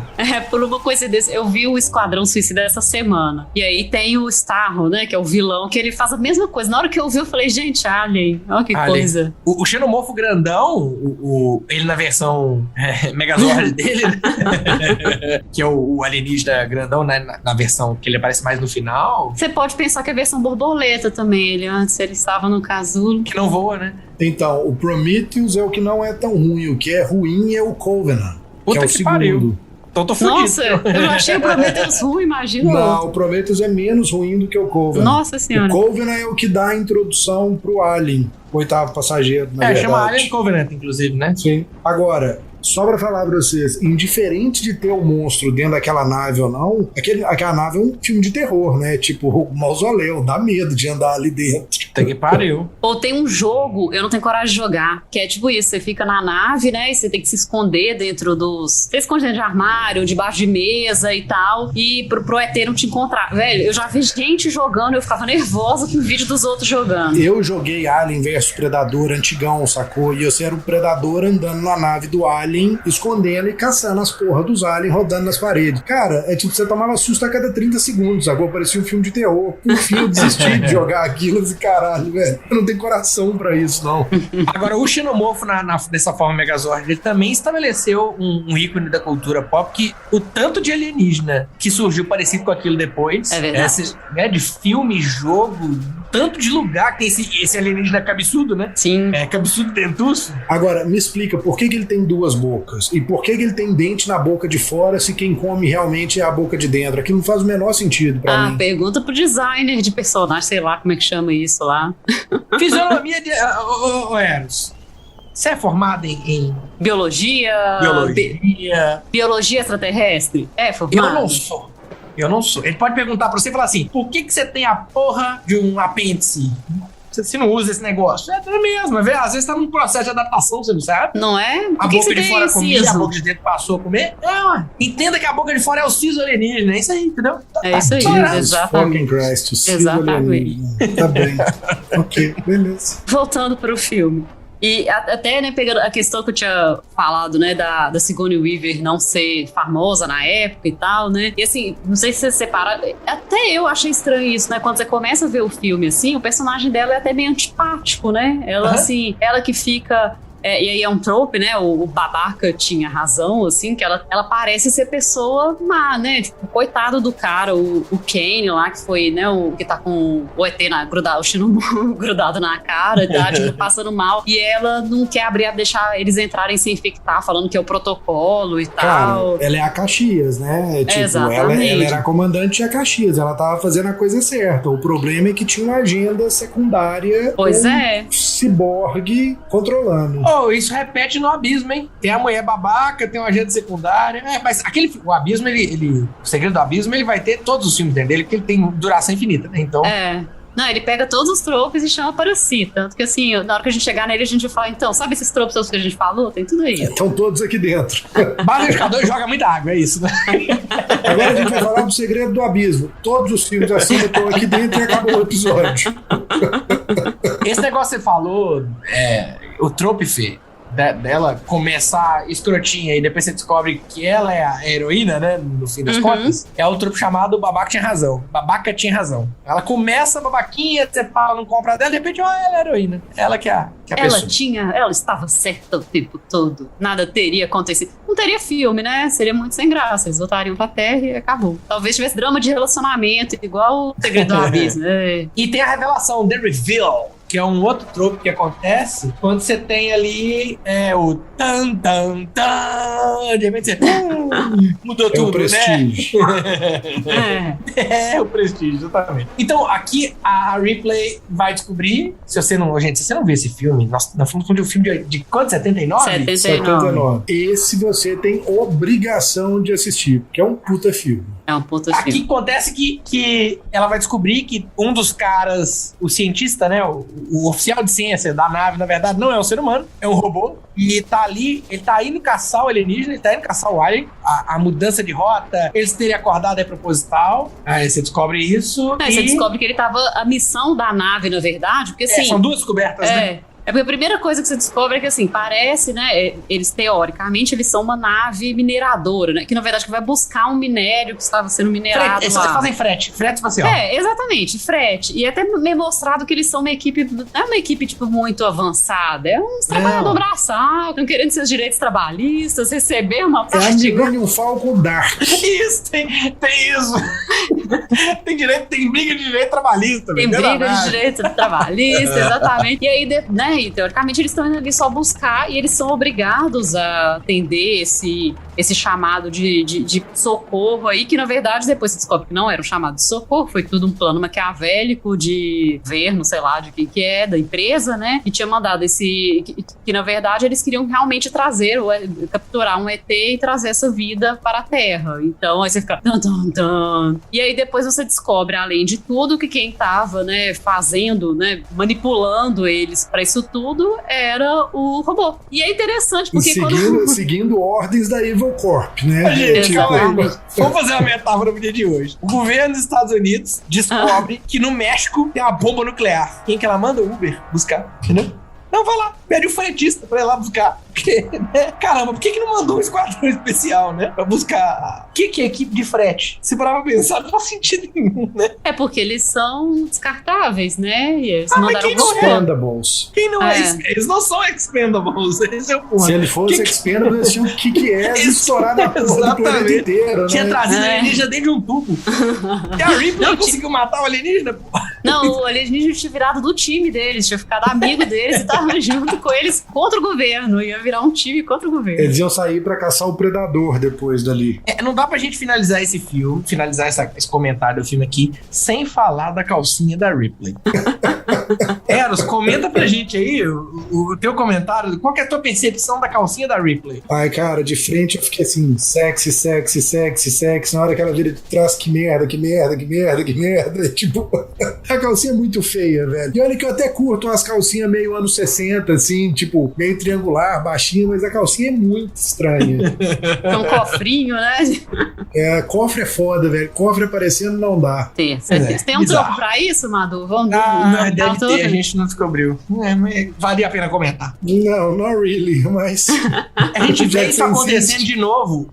S3: Por uma coincidência, eu vi o Esquadrão Suicida essa semana. E aí tem o Starro, né? Que é o vilão, que ele faz a mesma coisa. Na hora que eu vi, eu falei, gente, Alien, olha que coisa.
S2: O Xenomorfo grandão, ele na versão Megazord dele, né? Que é o alienígena grandão, né? Na versão que ele aparece mais no final.
S3: Você pode pensar que é a versão borboleta também. Antes ele estava no casulo.
S2: Que não voa, né?
S1: Então, o Prometheus é o que não é tão ruim. O que é ruim é o Covenant.
S2: Puta
S1: que é o
S2: que
S1: segundo.
S2: Pariu. Então tô fudido.
S3: Nossa, eu achei o Prometheus ruim, imagina.
S1: Não, o Prometheus é menos ruim do que o Covenant.
S3: Nossa senhora.
S1: O Covenant é o que dá a introdução pro Alien, o 8º passageiro, na verdade.
S2: Chama Alien Covenant, inclusive, né?
S1: Sim. Agora, só pra falar pra vocês, indiferente de ter o monstro dentro daquela nave ou não, aquela nave é um filme de terror, né? Tipo, o mausoléu, dá medo de andar ali dentro.
S2: Tem que pariu.
S3: Ou tem um jogo, eu não tenho coragem de jogar, que é tipo isso, você fica na nave, né, e você tem que se esconder dentro dos... Você se esconde dentro de armário, debaixo de mesa e tal, e pro ET não te encontrar. Velho, eu já vi gente jogando, eu ficava nervosa com o vídeo dos outros jogando.
S1: Eu joguei Alien vs Predador antigão, sacou? E eu era o Predador andando na nave do Alien, escondendo e caçando as porra dos aliens rodando nas paredes. Cara, é tipo, você tomava susto a cada 30 segundos, agora parecia um filme de terror. Por fim, eu desisti de jogar aquilo e caralho, velho, eu não tenho coração pra isso, não.
S2: Agora, o Xenomorfo, dessa forma Megazord, ele também estabeleceu um ícone da cultura pop, que o tanto de alienígena que surgiu parecido com aquilo depois,
S3: é verdade.
S2: De filme, jogo, tanto de lugar que tem esse alienígena cabeçudo, né?
S3: Sim.
S2: Cabeçudo dentuço.
S1: Agora, me explica, por que ele tem 2 bocas? E por que ele tem dente na boca de fora se quem come realmente é a boca de dentro? Aquilo não faz o menor sentido pra mim.
S3: Pergunta pro designer de personagem, sei lá como é que chama isso lá.
S2: Fisionomia de... Eros, você é formado em...
S3: Biologia? Biologia extraterrestre? É formado?
S2: Eu não sou. Ele pode perguntar pra você e falar assim, por que você tem a porra de um apêndice? Você não usa esse negócio. É mesmo, às vezes tá num processo de adaptação, você não sabe?
S3: Não é?
S2: A boca de fora comia, a boca de dentro passou a comer. Entenda que a boca de fora é o siso alienígena, é isso aí, entendeu?
S3: É isso aí, exatamente.
S1: Fucking Christ, o siso
S3: exatamente.
S1: Alienígena. Tá bem. Ok, beleza.
S3: Voltando pro filme. E até, né, pegando a questão que eu tinha falado, né, da Sigourney Weaver não ser famosa na época e tal, né? E assim, não sei se você separa... Até eu achei estranho isso, né? Quando você começa a ver o filme, assim, o personagem dela é até meio antipático, né? Ela, assim, ela que fica... e aí é um trope, né? O babaca tinha razão, assim, que ela parece ser pessoa má, né? Tipo, coitado do cara, o Kane lá, que foi, né? O que tá com o ET grudado, o Xenomorfo grudado na cara, tá? Tipo, passando mal. E ela não quer deixar eles entrarem sem infectar, falando que é o protocolo e tal.
S1: Cara, ela é a Caxias, né? Tipo,
S3: exatamente.
S1: Ela era a comandante de Caxias, ela tava fazendo a coisa certa. O problema é que tinha uma agenda secundária.
S3: Pois
S1: ciborgue controlando.
S2: Isso repete no Abismo, hein? Tem a mulher babaca, tem um agente secundário. Mas o Abismo, o Segredo do Abismo, ele vai ter todos os filmes dele, porque ele tem duração infinita, né? Então...
S3: Não, ele pega todos os tropos e chama para si. Tanto que assim, na hora que a gente chegar nele, a gente vai falar, então, sabe esses tropos que a gente falou? Tem tudo aí.
S1: Estão todos aqui dentro.
S2: Barrificador joga muita água, é isso, né?
S1: Agora a gente vai falar do Segredo do Abismo. Todos os filmes assim estão aqui dentro e acabou o episódio.
S2: Esse negócio que você falou, o trope, Fê, dela começar escrotinha e depois você descobre que ela é a heroína, né? No fim das contas, é o tropo chamado Babaca Tinha Razão. Babaca tinha razão. Ela começa babaquinha, você fala, não compra dela, de repente, ela é a heroína. Ela que é a pessoa.
S3: Ela estava certa o tempo todo. Nada teria acontecido. Não teria filme, né? Seria muito sem graça. Eles voltariam pra Terra e acabou. Talvez tivesse drama de relacionamento, igual o Segredo do Abismo.
S2: E tem a revelação, The Reveal, que é um outro trope que acontece quando você tem ali o tan, tan, tan, de repente você mudou tudo,
S1: o prestígio.
S2: Né? O prestígio, exatamente. Então, aqui a Ripley vai descobrir, se você não viu esse filme, nós falamos de um filme de quanto? 79?
S1: 79. Esse você tem obrigação de assistir, porque é um puta filme.
S3: É um puta filme.
S2: Aqui acontece que ela vai descobrir que um dos caras, o cientista, né, o oficial de ciência da nave, na verdade, não é um ser humano, é um robô. E tá ali, ele tá indo caçar o alienígena, ele tá indo caçar o alien. A mudança de rota, eles terem acordado é proposital. Aí você descobre isso.
S3: Você descobre que ele tava. A missão da nave, na verdade, porque assim.
S2: São duas descobertas, né?
S3: É porque a primeira coisa que você descobre é que, assim, parece, né, eles, teoricamente, eles são uma nave mineradora, né, que, na verdade, que vai buscar um minério que estava sendo minerado
S2: Eles
S3: lá.
S2: fazem frete espacial.
S3: Exatamente, frete. E até me mostrado que eles são uma equipe, não é uma equipe, tipo, muito avançada, é uns trabalhadores braçal, estão querendo seus direitos trabalhistas, receber uma parte de...
S1: um Falcon Dark.
S2: Isso, tem isso. tem briga de direito trabalhista.
S3: Tem briga de direito trabalhista, exatamente. E aí, né, e teoricamente eles estão indo ali só buscar e eles são obrigados a atender esse chamado de socorro aí, que na verdade depois se descobre que não era um chamado de socorro, foi tudo um plano maquiavélico de governo, sei lá, de quem que é, da empresa, né, que tinha mandado que na verdade eles queriam realmente capturar um ET e trazer essa vida para a Terra. Então aí você fica tan, tan, tan. E aí depois você descobre, além de tudo, que quem tava, né, fazendo, né, manipulando eles para isso tudo era o robô. E é interessante porque
S1: seguindo ordens da Evil Corp, né?
S2: Vamos fazer uma metáfora pro dia de hoje. O governo dos Estados Unidos descobre que no México tem uma bomba nuclear. Quem que ela manda? O Uber buscar, entendeu? Não, vai lá, pede o fretista pra ir lá buscar. Porque, né? Caramba, por que não mandou um esquadrão especial, né? Pra buscar. O que é equipe de frete? Se parar pra pensar, não faz sentido nenhum, né?
S3: É porque eles são descartáveis, né? E eles
S1: mandaram quem não expendables.
S2: Quem não é? Eles não são expendables, esse é o ponto.
S1: Se ele fosse expendables, eles tinham que estourar na porra do planeta inteiro,
S2: Tinha
S1: né?
S2: trazido alienígena dentro de um tubo. E a Ripley conseguiu matar o alienígena, pô.
S3: Não, o alienígena tinha virado do time deles, tinha ficado amigo deles e tava junto com eles contra o governo. Ia virar um time contra o governo.
S1: Eles iam sair pra caçar o predador depois dali.
S2: Não dá pra gente finalizar esse filme, esse comentário do filme aqui, sem falar da calcinha da Ripley. Eros, comenta pra gente aí o teu comentário. Qual que é a tua percepção da calcinha da Ripley?
S1: Ai, cara, de frente eu fiquei assim, sexy. Na hora que ela vira de trás, que merda. Tipo, a calcinha é muito feia, velho. E olha que eu até curto umas calcinhas meio anos 60, assim, tipo, meio triangular, baixinha, mas a calcinha é muito estranha.
S3: É um cofrinho, né?
S1: Cofre é foda, velho. Cofre aparecendo não dá.
S3: Tem um troco pra isso, Madu? Vamos
S2: deve ter, a gente não descobriu. Mas valia a pena comentar.
S1: Não, not really, mas...
S2: A gente vê isso acontecendo de novo.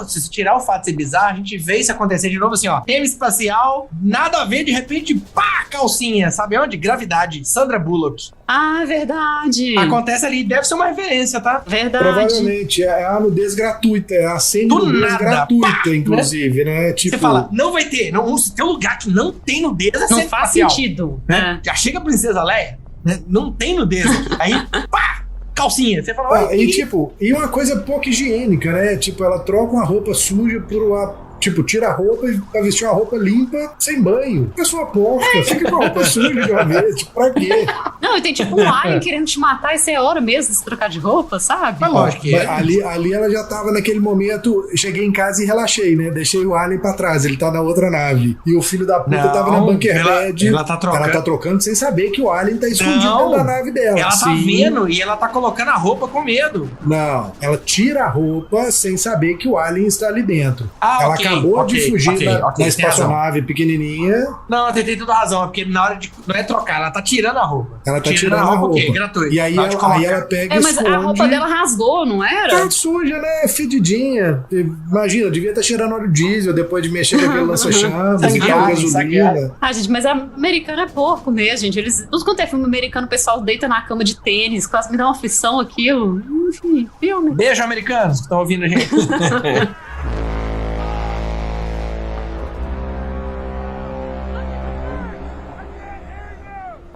S2: Se tirar o fato de ser bizarro, a gente vê isso acontecendo de novo assim, ó. Tema espacial, nada a ver, de repente, pá, calcinha. Sabe onde? Gravidade. Sandra Bullock.
S3: Ah, verdade.
S2: Acontece ali, deve ser uma referência, tá?
S3: Verdade.
S1: Provavelmente, é a nudez gratuita, é a semi-nudez gratuita, inclusive, né? Tipo...
S2: Você fala, não vai ter, se tem um lugar que não tem nudez,
S3: não faz sentido.
S2: Né? Já chega a Princesa Leia, né? Não tem nudez aqui. Aí, pá! Calcinha. Você fala,
S1: e uma coisa pouco higiênica, né? Tipo, ela troca uma roupa suja por uma... Tipo, tira a roupa pra vestir uma roupa limpa, sem banho. Pessoa porca, fica com a roupa suja de uma vez. Tipo, pra quê?
S3: Não, e tem tipo um alien querendo te matar e você é hora mesmo de se trocar de roupa, sabe?
S2: Mas lógico que
S1: ali ela já tava naquele momento, cheguei em casa e relaxei, né? Deixei o alien pra trás, ele tá na outra nave. E o filho da puta tava na bunkerbed.
S2: Ela tá
S1: trocando sem saber que o alien tá escondido dentro da nave dela.
S2: Ela tá vendo e ela tá colocando a roupa com medo.
S1: Não, ela tira a roupa sem saber que o alien está ali dentro. Ela acabou de fugir na espaçonave pequenininha.
S2: Não, tem toda razão, porque na hora de... Não é trocar, ela tá tirando a roupa.
S1: Ela tá tirando a roupa.
S2: Ok, gratuito.
S1: E aí ela pega e
S3: mas a roupa dela rasgou, não era?
S1: Tá suja, né? Fedidinha. Imagina, devia estar cheirando óleo diesel depois de mexer com aquele lança-chamas e gasolina.
S3: Gente, mas americano é porco mesmo, gente. Tudo quanto é filme americano, o pessoal deita na cama de tênis, quase me dá uma aflição aquilo. Enfim, filme.
S2: Beijo, americanos que estão ouvindo a gente.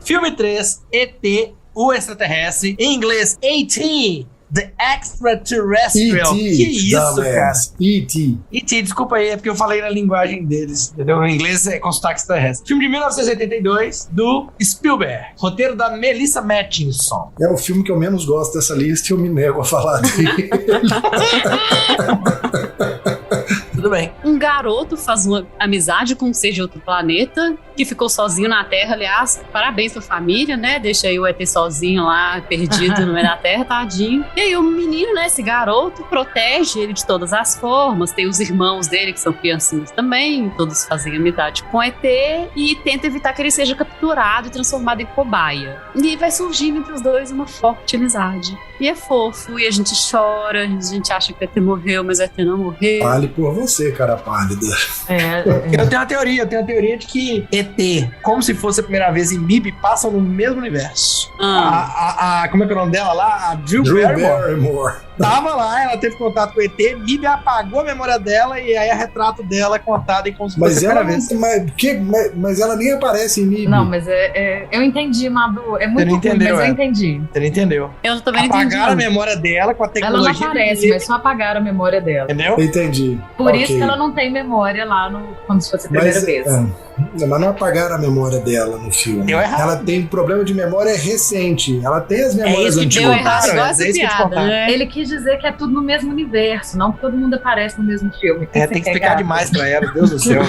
S2: Filme 3, ET, o extraterrestre. Em inglês, A.T., The Extraterrestrial.
S1: E.T.,
S2: Que isso, cara?
S1: dumbass. E.T.
S2: E.T., desculpa aí, é porque eu falei na linguagem deles, entendeu? Em inglês é com sotaque extraterrestre. Filme de 1982, do Spielberg. Roteiro da Melissa Mattinson.
S1: É o filme que eu menos gosto dessa lista e eu me nego a falar dele.
S2: Tudo bem.
S3: Um garoto faz uma amizade com um ser de outro planeta que ficou sozinho na Terra. Aliás, parabéns pra família, né? Deixa aí o ET sozinho lá, perdido no meio da Terra, tadinho. E aí o menino, né, esse garoto, protege ele de todas as formas. Tem os irmãos dele, que são criancinhas também. Todos fazem amizade com o ET e tenta evitar que ele seja capturado e transformado em cobaia. E vai surgindo entre os dois uma forte amizade. E é fofo, e a gente chora, a gente acha que o ET morreu, mas o ET não morreu.
S1: Fale por você, cara pálida.
S2: Eu tenho uma teoria de que ET, como se fosse a primeira vez, e MIB passam no mesmo universo. Como é que é o nome dela lá? A Drew Barrymore. Tava lá, ela teve contato com o ET, MIB apagou a memória dela e aí a retrato dela é contada como se fosse a primeira vez.
S1: Mas ela nem aparece em MIB.
S4: Não, mas eu entendi, Madu. É muito ruim, mas eu entendi.
S2: Você não entendeu?
S3: Eu também não entendi.
S2: Apagaram a memória dela com a tecnologia.
S4: Ela não aparece, mas só apagaram a memória dela.
S2: Entendeu?
S1: Entendi.
S4: Por isso que ela não tem memória lá como se fosse a primeira vez.
S1: Mas não apagaram a memória dela no filme.
S2: Deu errado.
S1: Ela tem problema de memória recente. Ela tem as memórias
S2: isso que
S3: Deu
S1: antigas.
S3: errado, igual
S2: é
S3: essa
S2: isso que eu te
S3: piada,
S2: contar.
S3: né?
S4: Ele quis dizer que é tudo no mesmo universo, não que todo mundo aparece no mesmo filme.
S2: Tem que explicar demais pra ela, Deus do céu.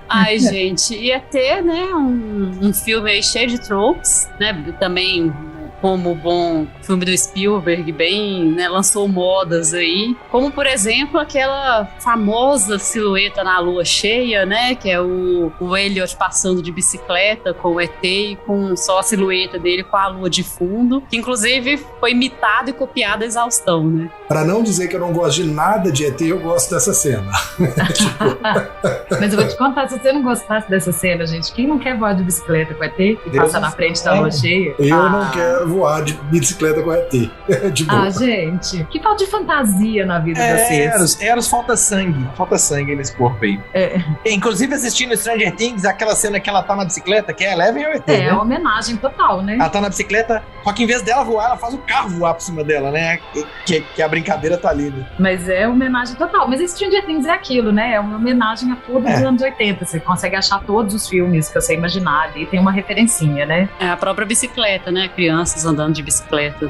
S3: Ai, gente, ia ter, né, um filme aí cheio de tropes, né, também como o bom filme do Spielberg, bem, né, lançou modas aí, como, por exemplo, aquela famosa silhueta na lua cheia, né, que é o Elliot passando de bicicleta com o ET e com só a silhueta dele com a lua de fundo, que inclusive foi imitado e copiado a exaustão, né.
S1: Pra não dizer que eu não gosto de nada de ET, eu gosto dessa cena.
S4: Mas eu vou te contar, se você não gostasse dessa cena, gente, quem não quer voar de bicicleta com o ET e passar na frente da lua cheia?
S1: Eu não quero voar de bicicleta com ET. De boa.
S4: Gente, que falta de fantasia na vida de vocês.
S2: Eros, falta sangue nesse corpo aí. Inclusive assistindo Stranger Things, aquela cena que ela tá na bicicleta, que é Eleven ou ET, né?
S4: É uma homenagem total, né?
S2: Ela tá na bicicleta, só que em vez dela voar, ela faz o carro voar por cima dela, né? Que a brincadeira tá ali, né?
S4: Mas é homenagem total. Mas Stranger Things é aquilo, né? É uma homenagem a tudo dos anos 80. Você consegue achar todos os filmes que você imaginar e tem uma referencinha, né?
S3: É a própria bicicleta, né, crianças andando de bicicleta.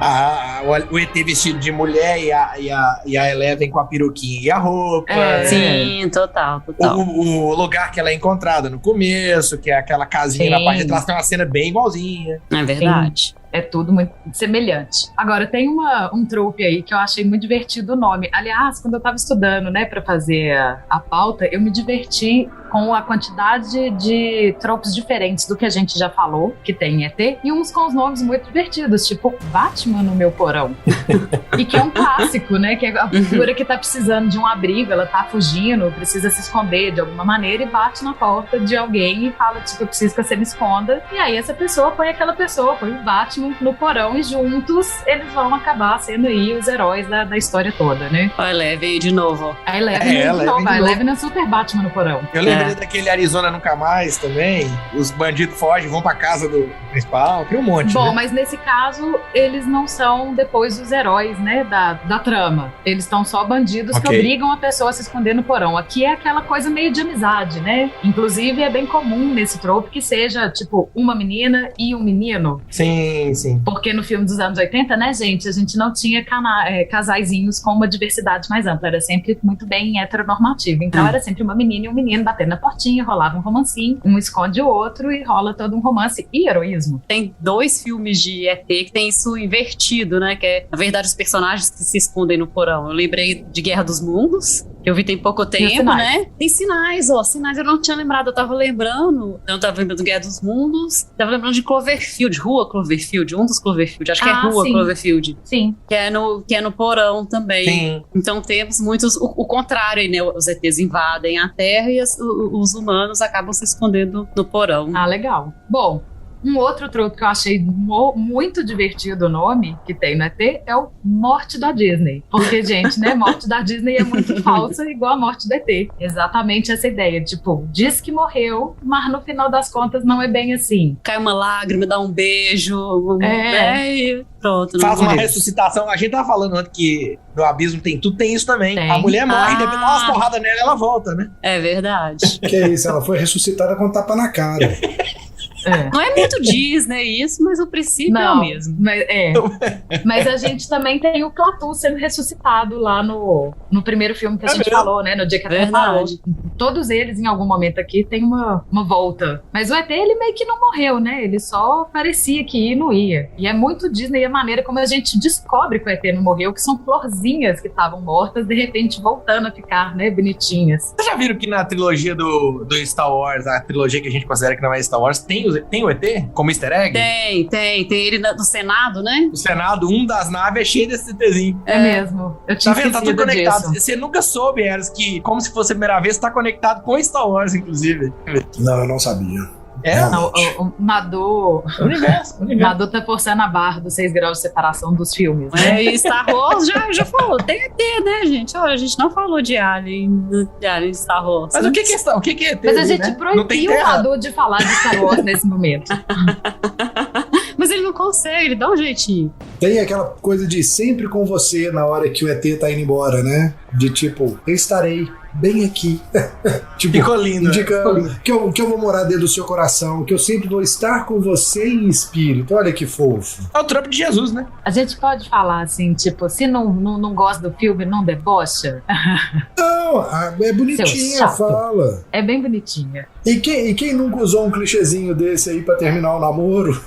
S2: O ET vestido de mulher e a Eleven com a peruquinha e a roupa.
S3: Sim, total.
S2: O lugar que ela é encontrada no começo, que é aquela casinha na parte de trás, tem uma cena bem igualzinha.
S3: É verdade.
S4: É tudo muito semelhante. Agora, tem um trope aí que eu achei muito divertido o nome. Aliás, quando eu tava estudando, né, pra fazer a pauta, eu me diverti com a quantidade de tropes diferentes do que a gente já falou, que tem em ET, e uns com os nomes muito divertidos, tipo Batman no meu porão. E que é um clássico, né, que é a figura que tá precisando de um abrigo, ela tá fugindo, precisa se esconder de alguma maneira e bate na porta de alguém e fala, tipo, eu preciso que você me esconda. E aí essa pessoa põe o Batman no porão e juntos eles vão acabar sendo aí os heróis da história toda, né?
S3: A Eleven de novo.
S4: A Eleven é super Batman no porão.
S2: Eu lembrei daquele Arizona Nunca Mais também. Os bandidos fogem, vão pra casa do principal, tem um monte.
S4: Bom,
S2: né?
S4: mas nesse caso, eles não são depois os heróis, né, da trama. Eles estão só bandidos que obrigam a pessoa a se esconder no porão. Aqui é aquela coisa meio de amizade, né? Inclusive, é bem comum nesse trope que seja, tipo, uma menina e um menino.
S2: Sim.
S4: Porque no filme dos anos 80, né, gente, a gente não tinha casaizinhos com uma diversidade mais ampla. Era sempre muito bem heteronormativo. Então era sempre uma menina e um menino batendo na portinha, rolava um romancinho, um esconde o outro e rola todo um romance e heroísmo.
S3: Tem 2 filmes de ET que tem isso invertido, né? Que é, na verdade, os personagens que se escondem no porão. Eu lembrei de Guerra dos Mundos, que eu vi tem pouco tempo, né? Tem sinais, sinais eu não tinha lembrado. Eu tava lembrando de Guerra dos Mundos, tava lembrando de Cloverfield, Rua Cloverfield, um dos Cloverfield, acho que é Rua Cloverfield.
S4: Sim.
S3: Que é no porão também.
S2: Sim.
S3: Então temos muitos, o contrário, né? Os ETs invadem a Terra e os humanos acabam se escondendo no porão.
S4: Ah, legal. Bom, Um outro trope que eu achei muito divertido o nome que tem no ET é o Morte da Disney. Porque, gente, né, morte da Disney é muito falsa, igual a morte do ET. Exatamente essa ideia, tipo, diz que morreu, mas no final das contas não é bem assim.
S3: Cai uma lágrima, dá um beijo, né, e pronto.
S2: Faz uma ressuscitação. A gente tava falando antes que no Abismo tem tudo, tem isso também. Tem. A mulher morre, deve dar umas porradas nela e ela volta, né?
S3: É verdade.
S1: Que isso, ela foi ressuscitada com tapa na cara.
S3: Não é muito Disney isso, mas o princípio é o mesmo.
S4: Mas a gente também tem o Klaatu sendo ressuscitado lá no primeiro filme que a gente falou, né? No dia que a Terra parou. Todos eles, em algum momento aqui, tem uma volta. Mas o ET, ele meio que não morreu, né? Ele só parecia que ia e não ia. E é muito Disney a maneira como a gente descobre que o ET não morreu, que são florzinhas que estavam mortas, de repente voltando a ficar, né, bonitinhas.
S2: Vocês já viram que na trilogia do Star Wars, a trilogia que a gente considera que não é Star Wars, tem o ET como easter egg?
S3: Tem ele no Senado, né?
S2: No Senado, das naves é cheio desse ETzinho.
S4: É mesmo. Eu tinha
S2: tá vendo? Tá tudo conectado.
S4: Disso.
S2: Você nunca soube, Eros, que como se fosse a primeira vez, tá conectado com Star Wars, inclusive.
S1: Não, eu não sabia.
S4: O Madu Madu tá forçando a barra dos 6 graus de separação dos filmes, né?
S3: E Star Wars já falou, tem ET, né, gente? Olha, a gente não falou de Alien Star Wars.
S2: Mas o que é ET?
S4: Mas a gente proibiu o Madu de falar de Star Wars nesse momento.
S3: Mas ele não consegue, ele dá um jeitinho.
S1: Tem aquela coisa de sempre com você na hora que o ET tá indo embora, né? De tipo, eu estarei bem aqui. Tipo,
S2: ficou lindo.
S1: Indicando que eu vou morar dentro do seu coração, que eu sempre vou estar com você em espírito. Olha que fofo.
S2: É o trope de Jesus, né?
S4: A gente pode falar assim, tipo, se não gosta do filme, não debocha?
S1: Não, é bonitinha a fala.
S4: É bem bonitinha.
S1: E quem nunca usou um clichêzinho desse aí pra terminar o namoro?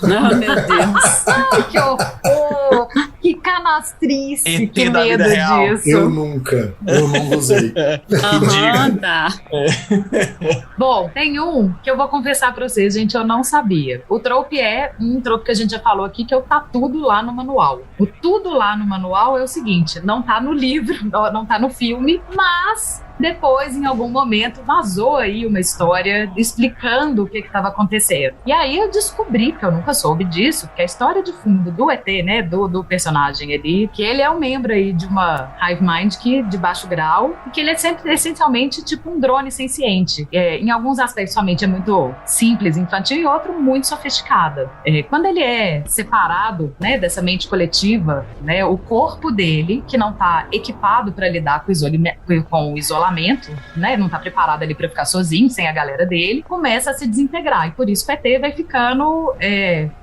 S3: Não, meu Deus.
S4: Ai, que horror! Que canastrice,
S2: ET
S4: que
S2: da
S4: medo
S2: vida real.
S4: disso.
S1: Eu não usei.
S3: Tá.
S4: Bom, tem um que eu vou confessar pra vocês, gente, eu não sabia. O trope é um trope que a gente já falou aqui, que é o tá tudo lá no manual. O tudo lá no manual é o seguinte, não tá no livro, não tá no filme, mas depois, em algum momento, vazou aí uma história explicando o que estava acontecendo. E aí eu descobri, que eu nunca soube disso, que a história de fundo do ET, né, do personagem ali, que ele é um membro aí de uma hive mind de baixo grau, e que ele é sempre, essencialmente, tipo um drone senciente. Em alguns aspectos, somente é muito simples, infantil, e outro muito sofisticada. Quando ele é separado, né, dessa mente coletiva, né, o corpo dele, que não está equipado para lidar com o isolamento, né, não tá preparado ali pra ficar sozinho, sem a galera dele, começa a se desintegrar, e por isso o ET vai ficando,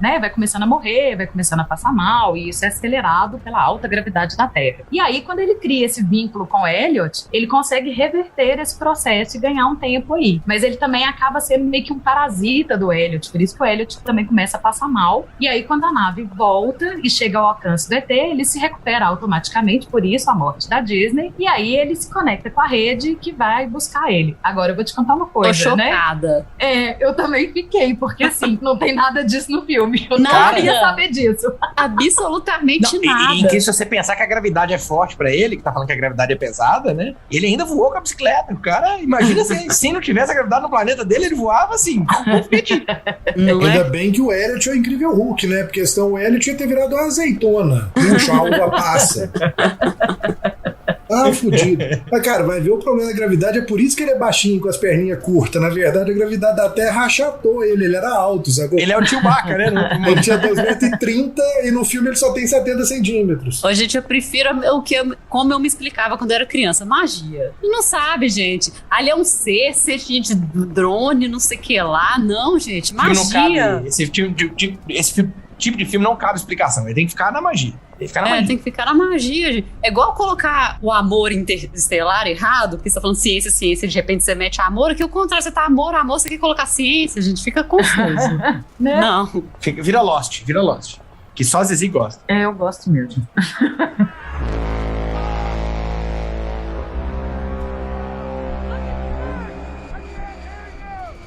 S4: né, vai começando a morrer, vai começando a passar mal, e isso é acelerado pela alta gravidade da Terra. E aí, quando ele cria esse vínculo com o Elliot, ele consegue reverter esse processo e ganhar um tempo aí, mas ele também acaba sendo meio que um parasita do Elliot, por isso que o Elliot também começa a passar mal, e aí quando a nave volta e chega ao alcance do ET, ele se recupera automaticamente, por isso a morte da Disney, e aí ele se conecta com a rede que vai buscar ele. Agora eu vou te contar uma coisa,
S3: tô chocada.
S4: Né? Eu também fiquei, porque assim, não tem nada disso no filme. Eu não queria saber disso.
S3: Absolutamente nada.
S2: E se você pensar que a gravidade é forte pra ele, que tá falando que a gravidade é pesada, né? Ele ainda voou com a bicicleta. O cara, imagina se não tivesse a gravidade no planeta dele, ele voava assim.
S1: Ainda bem que o Elliot é o incrível Hulk, né? Porque senão o Elliot ia ter virado uma azeitona. Puxa, a uva passa. Fudido. Mas, cara, vai ver o problema da gravidade, é por isso que ele é baixinho, com as perninhas curtas. Na verdade, a gravidade da Terra achatou ele era alto, sacou?
S2: Ele é o Chewbacca, né?
S1: Ele tinha 2,30 m e no filme ele só tem 70 centímetros.
S3: Ô, gente, eu prefiro como eu me explicava quando eu era criança. Magia. Não sabe, gente. Ali é um ser de drone, não sei o que lá. Não, gente, magia.
S2: Esse tipo de filme não cabe explicação. Ele tem que ficar na magia.
S3: Tem que ficar na magia, gente. É igual colocar o amor interestelar errado, porque você tá falando ciência, de repente você mete amor, que o contrário, você tá amor, você quer colocar ciência, gente, fica confuso.
S4: Né?
S3: Não.
S2: Vira Lost. Que só a Zizi gosta.
S4: Eu gosto mesmo.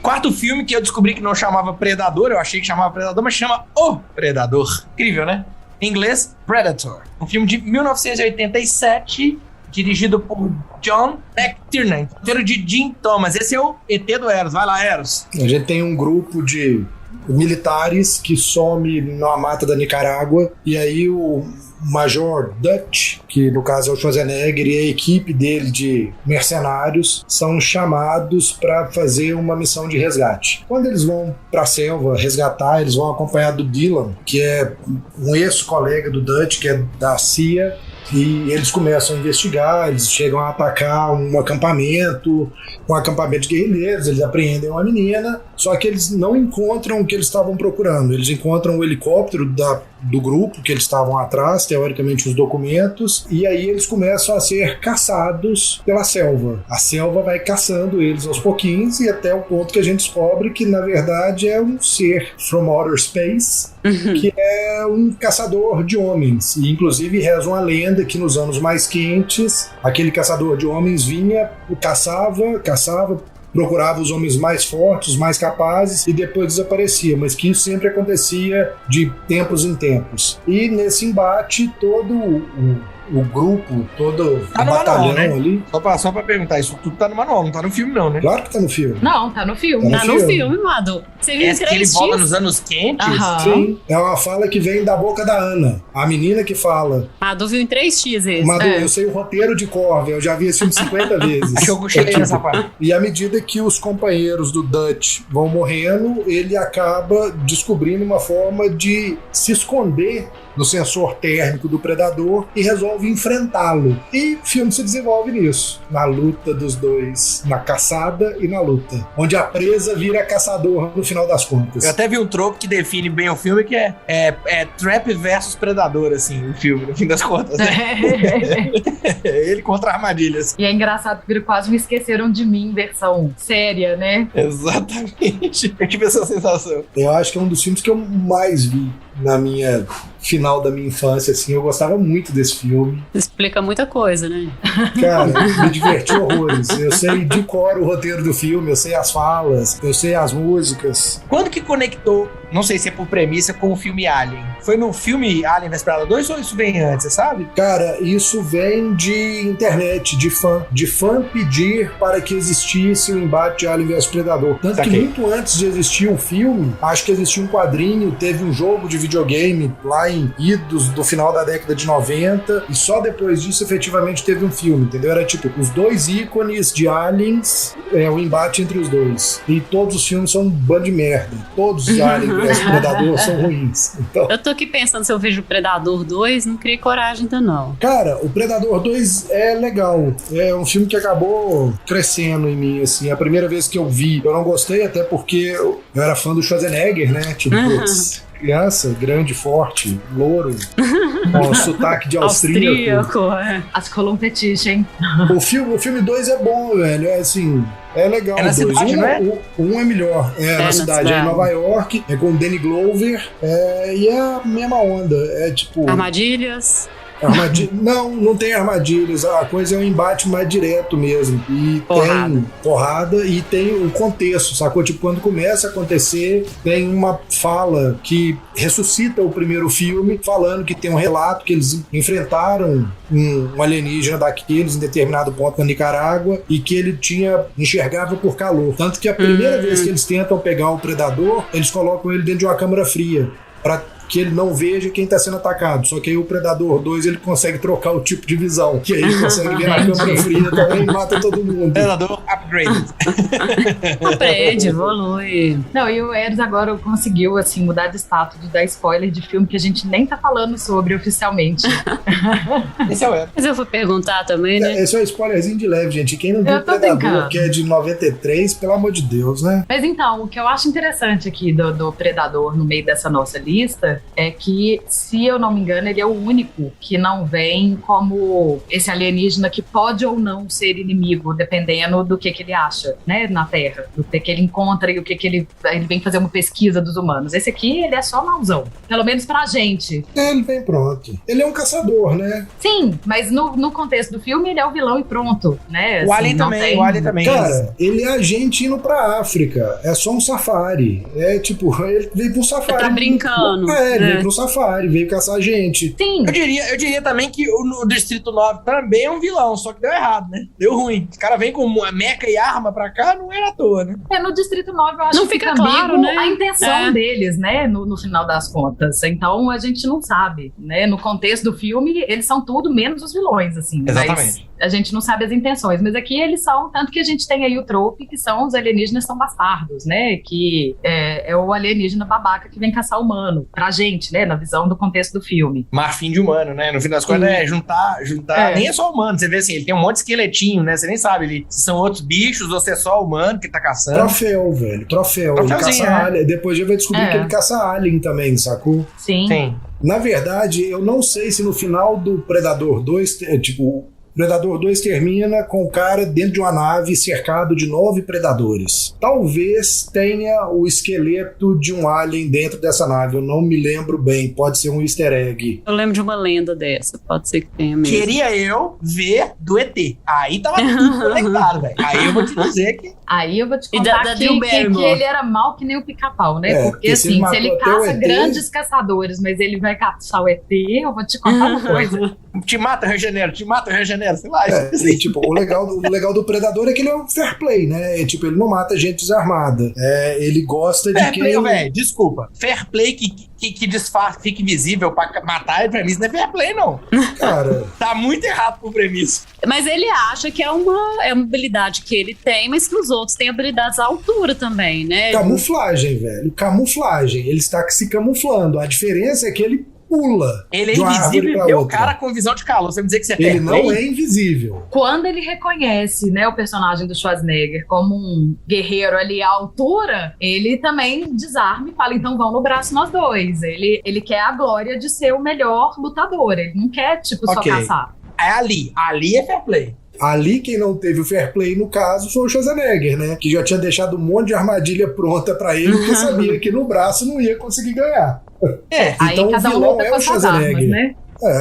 S2: Quarto filme que eu descobri que não chamava Predador, eu achei que chamava Predador, mas chama O Predador. Incrível, né? Em inglês, Predator. Um filme de 1987, dirigido por John McTiernan, roteiro de Jim Thomas. Esse é o ET do Eros. Vai lá, Eros.
S1: A gente tem um grupo de militares que some na mata da Nicarágua, e aí o Major Dutch, que no caso é o Schwarzenegger, e a equipe dele de mercenários são chamados para fazer uma missão de resgate. Quando eles vão para a selva resgatar, eles vão acompanhado do Dylan, que é um ex-colega do Dutch, que é da CIA, e eles começam a investigar, eles chegam a atacar um acampamento de guerrilheiros, eles apreendem uma menina, só que eles não encontram o que eles estavam procurando. Eles encontram o helicóptero do grupo que eles estavam atrás, teoricamente os documentos, e aí eles começam a ser caçados pela selva. A selva vai caçando eles aos pouquinhos, e até o ponto que a gente descobre que na verdade é um ser from outer space, que é um caçador de homens. E inclusive reza uma lenda que nos anos mais quentes aquele caçador de homens vinha, caçava, procurava os homens mais fortes, os mais capazes, e depois desaparecia, mas que isso sempre acontecia de tempos em tempos. E nesse embate todo o grupo, todo o batalhão, né? Ali.
S2: Só pra perguntar, isso tudo tá no manual, não tá no filme não, né?
S1: Claro que tá no filme.
S4: Não, tá no filme.
S3: Tá no filme, Madu. Você viu
S2: que ele volta nos anos quentes?
S1: Sim, é uma fala que vem da boca da Ana, a menina que fala.
S3: Madu viu em 3x esse.
S1: Madu, eu sei o roteiro de cor, eu já vi esse filme 50 vezes.
S2: Acho que eu cochilei nessa parte.
S1: E à medida que os companheiros do Dutch vão morrendo, ele acaba descobrindo uma forma de se esconder no sensor térmico do predador e resolve enfrentá-lo. E o filme se desenvolve nisso, na luta dos dois, na caçada e na luta, onde a presa vira caçador no final das contas.
S2: Eu até vi um troco que define bem o filme, que é Trap versus Predador, assim, o filme, no fim das contas, né? Ele contra armadilhas.
S4: E é engraçado que vira quase me Esqueceram de Mim, versão séria, né?
S2: Exatamente. Eu tive essa sensação.
S1: Eu acho que é um dos filmes que eu mais vi na minha final da minha infância, assim, eu gostava muito desse filme.
S3: Explica muita coisa, né?
S1: Cara, me diverti horrores. Eu sei de cor o roteiro do filme, eu sei as falas, eu sei as músicas.
S2: Quando que conectou, não sei se é por premissa, com o filme Alien? Foi no filme Alien vs Predador 2 ou isso vem antes, você sabe?
S1: Cara, isso vem de internet, de fã pedir para que existisse o embate de Alien vs Predador. Tanto que muito antes de existir o filme, acho que existia um quadrinho, teve um jogo de videogame lá em idos do final da década de 90, e só depois disso efetivamente teve um filme, entendeu? Era tipo os dois ícones de aliens, o embate entre os dois. E todos os filmes são um bando de merda. Todos os Alien vs Predador são ruins. Então,
S3: eu tô aqui pensando se eu vejo o Predador 2, não criei coragem ainda não.
S1: Cara, o Predador 2 é legal. É um filme que acabou crescendo em mim, assim. A primeira vez que eu vi, eu não gostei, até porque eu era fã do Schwarzenegger, né? Tipo, criança, grande, forte, louro, com sotaque de austríaco.
S4: As Columpetiche, hein?
S1: O filme 2 é bom, velho. É assim, é legal.
S2: É na cidade, não é?
S1: Um é melhor. É na cidade, é em Nova York, é com o Danny Glover, e é a mesma onda. É tipo...
S3: Armadilhas.
S1: Não tem armadilhas. A coisa é um embate mais direto mesmo. E tem porrada e tem um contexto, sacou? Tipo, quando começa a acontecer, tem uma fala que ressuscita o primeiro filme, falando que tem um relato que eles enfrentaram um alienígena daqueles em determinado ponto na Nicarágua e que ele enxergava por calor. Tanto que a primeira vez que eles tentam pegar o predador, eles colocam ele dentro de uma câmara fria para que ele não veja quem está sendo atacado. Só que aí o Predador 2 ele consegue trocar o tipo de visão. Que aí ele consegue ver na câmera fria também e mata todo mundo.
S2: Predador upgrade.
S3: Upgrade, evolui.
S4: Não, e o Eros agora conseguiu, assim, mudar de status, de dar spoiler de filme que a gente nem tá falando sobre oficialmente.
S2: Esse é o Eros.
S3: Mas eu vou perguntar também, né?
S1: Esse é um spoilerzinho de leve, gente. Quem não viu o Predador, que é de 93, pelo amor de Deus, né?
S4: Mas então, o que eu acho interessante aqui do Predador no meio dessa nossa lista é que, se eu não me engano, ele é o único que não vem como esse alienígena que pode ou não ser inimigo, dependendo do que ele acha, né, na Terra, do que ele encontra e o que ele vem fazer uma pesquisa dos humanos. Esse aqui, ele é só mauzão, pelo menos pra gente.
S1: Ele vem pronto. Ele é um caçador, né?
S4: Sim, mas no contexto do filme, ele é o vilão e pronto, né?
S2: O Alien também, o Alien também.
S1: Cara, ele é a gente indo pra África. É só um safari. É tipo, ele veio pro safari.
S3: Tá brincando.
S1: Ele veio pro safari, veio caçar gente.
S4: Sim.
S2: Eu diria também que o Distrito 9 também é um vilão, só que deu errado, né? Deu ruim. Os caras vêm com uma mecha faca e arma pra cá, não era à toa, né?
S4: No Distrito 9 eu acho
S3: Não
S4: que
S3: fica
S4: fica
S3: claro,
S4: ambíguo
S3: né?
S4: a intenção deles, né, no final das contas. Então a gente não sabe, né? No contexto do filme, eles são tudo menos os vilões, assim.
S2: Exatamente.
S4: Mas a gente não sabe as intenções. Mas aqui eles são, tanto que a gente tem aí o trope, que são os alienígenas são bastardos, né? Que é o alienígena babaca que vem caçar humano. Pra gente, né? Na visão do contexto do filme.
S2: Marfim de humano, né? No fim das contas, juntar. Nem é só humano. Você vê assim, ele tem um monte de esqueletinho, né? Você nem sabe se são outros bichos ou se é só humano que tá caçando.
S1: Troféu, velho. Troféu. Ele caça alien. Depois já vai descobrir que ele caça alien também, sacou?
S4: Sim.
S1: Na verdade, eu não sei se no final do Predador 2, tipo, Predador 2 termina com o cara dentro de uma nave cercado de 9 predadores. Talvez tenha o esqueleto de um alien dentro dessa nave. Eu não me lembro bem. Pode ser um easter egg.
S3: Eu lembro de uma lenda dessa. Pode ser que tenha mesmo.
S2: Queria eu ver do ET. Aí tava tudo conectado, velho. Aí eu vou te dizer que...
S4: Aí eu vou te contar que ele era mal que nem o Pica-Pau, né? Porque assim, se ele caça grandes caçadores, mas ele vai caçar o ET, eu vou te contar uma coisa.
S2: Te mata, regenera, sei lá.
S1: E, tipo, o legal do Predador é que ele é um fair play, né? Tipo, ele não mata gente desarmada. Ele gosta de quem...
S2: Fair play, velho, desculpa. Fair play que disfarça, fica invisível pra matar, pra mim isso não é fair play, não.
S1: Cara...
S2: Tá muito errado pro premisso.
S3: Mas ele acha que é uma habilidade que ele tem, mas que os outros têm habilidades à altura também, né?
S1: Camuflagem, velho. Camuflagem. Ele está se camuflando. A diferença é que ele pula.
S2: Ele é invisível e o cara com visão de calor. Você vai me dizer que você é
S1: Ele não é invisível.
S4: Quando ele reconhece, né, o personagem do Schwarzenegger como um guerreiro ali à altura, ele também desarma e fala, então vão no braço nós dois. Ele quer a glória de ser o melhor lutador. Ele não quer, tipo, só caçar.
S2: É ali é fair play.
S1: Ali quem não teve o fair play, no caso, foi o Schwarzenegger, né? Que já tinha deixado um monte de armadilha pronta pra ele, porque sabia que no braço não ia conseguir ganhar. Então
S4: aí cada
S1: o vilão
S4: luta
S1: é
S4: com
S1: o Schwarzenegger.
S4: armas, né?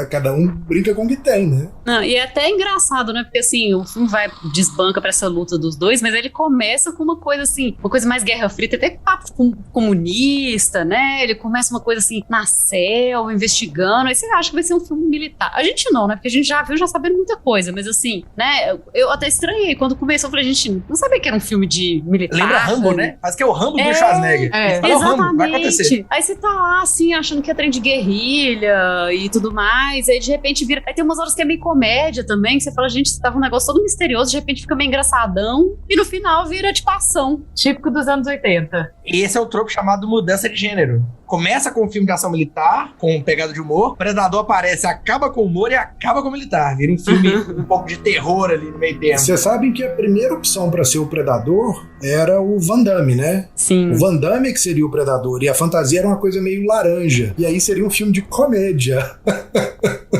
S1: Cada um brinca com o que tem, né?
S3: Não, e é até engraçado, né? Porque assim, o filme desbanca pra essa luta dos dois, mas ele começa com uma coisa assim, uma coisa mais Guerra Fria, até papo comunista, né? Ele começa uma coisa assim, na selva, investigando, aí você acha que vai ser um filme militar. A gente não, né? Porque a gente já viu, já sabendo muita coisa, mas assim, né? Eu até estranhei, quando começou, eu falei, gente, não sabia que era um filme de militar.
S2: Lembra Rambo, né? Parece que é o Rambo do Schwarzenegger.
S3: Exatamente.
S2: Rambo, vai acontecer.
S3: Aí você tá lá, assim, achando que é trem de guerrilha e tudo mais, aí de repente vira... Aí tem umas horas que é meio comédia também, que você fala, gente, tava um negócio todo misterioso, de repente fica meio engraçadão, e no final vira tipo ação.
S4: Típico dos anos 80.
S2: Esse é o tropo chamado mudança de gênero. Começa com um filme de ação militar, com pegada de humor, Predador aparece, acaba com o humor e acaba com o militar. Vira um filme um pouco de terror ali no meio termo.
S1: Vocês sabem que a primeira opção pra ser o Predador era o Van Damme, né?
S3: Sim.
S1: O Van Damme que seria o Predador, e a fantasia era uma coisa meio laranja. E aí seria um filme de comédia.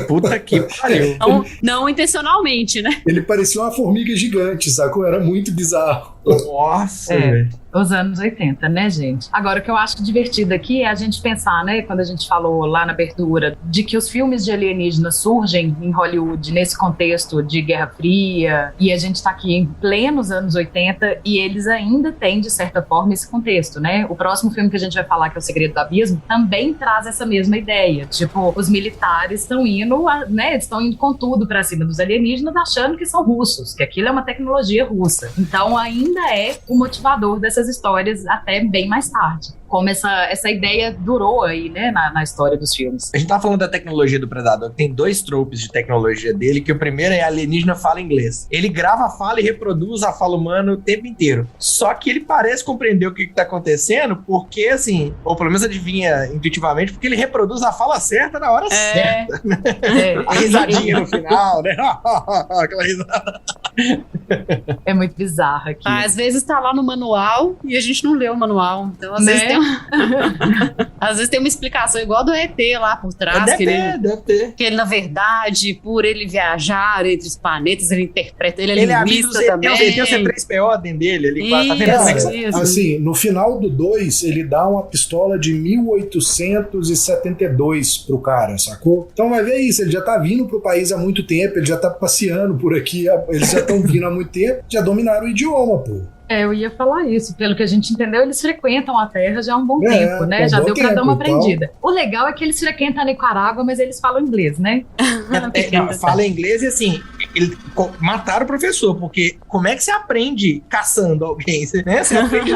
S2: Puta que pariu.
S3: Não intencionalmente, né?
S1: Ele parecia uma formiga gigante, sacou? Era muito bizarro.
S2: Nossa, velho.
S4: Os anos 80, né, gente? Agora, o que eu acho divertido aqui é a gente pensar, né, quando a gente falou lá na abertura, de que os filmes de alienígenas surgem em Hollywood nesse contexto de Guerra Fria, e a gente tá aqui em plenos anos 80 e eles ainda têm, de certa forma, esse contexto, né? O próximo filme que a gente vai falar, que é O Segredo do Abismo, também traz essa mesma ideia. Tipo, os militares estão indo, né, estão indo com tudo pra cima dos alienígenas, achando que são russos, que aquilo é uma tecnologia russa. Então, ainda é o motivador dessas histórias até bem mais tarde. Como essa ideia durou aí, né, na história dos filmes.
S2: A gente tá falando da tecnologia do Predador. Tem 2 tropes de tecnologia dele, que o primeiro é alienígena fala inglês. Ele grava a fala e reproduz a fala humana o tempo inteiro. Só que ele parece compreender o que tá acontecendo, porque assim, ou pelo menos adivinha intuitivamente, porque ele reproduz a fala certa na hora certa. A risadinha no final, né? Aquela risada.
S4: É muito bizarro aqui.
S3: Às vezes tá lá no manual e a gente não leu o manual. Então, às vezes às vezes tem uma explicação igual do ET lá por trás.
S2: Deve ter.
S3: Que ele, na verdade, por ele viajar entre os planetas, ele interpreta, ele é linguista também.
S2: Ele tem o C3PO dentro dele. Ele tá vendo como é que
S1: assim, no final do 2, ele dá uma pistola de 1872 pro cara, sacou? Então vai ver isso, ele já tá vindo pro país há muito tempo, ele já tá passeando por aqui, eles já estão vindo há muito tempo, já dominaram o idioma, pô.
S4: Eu ia falar isso. Pelo que a gente entendeu, eles frequentam a Terra já há um bom tempo, né? Já deu pra dar uma aprendida. O legal é que eles frequentam a Nicarágua, mas eles falam inglês, né?
S2: Fala inglês e assim, mataram o professor, porque como é que você aprende caçando alguém? Né? Você aprende...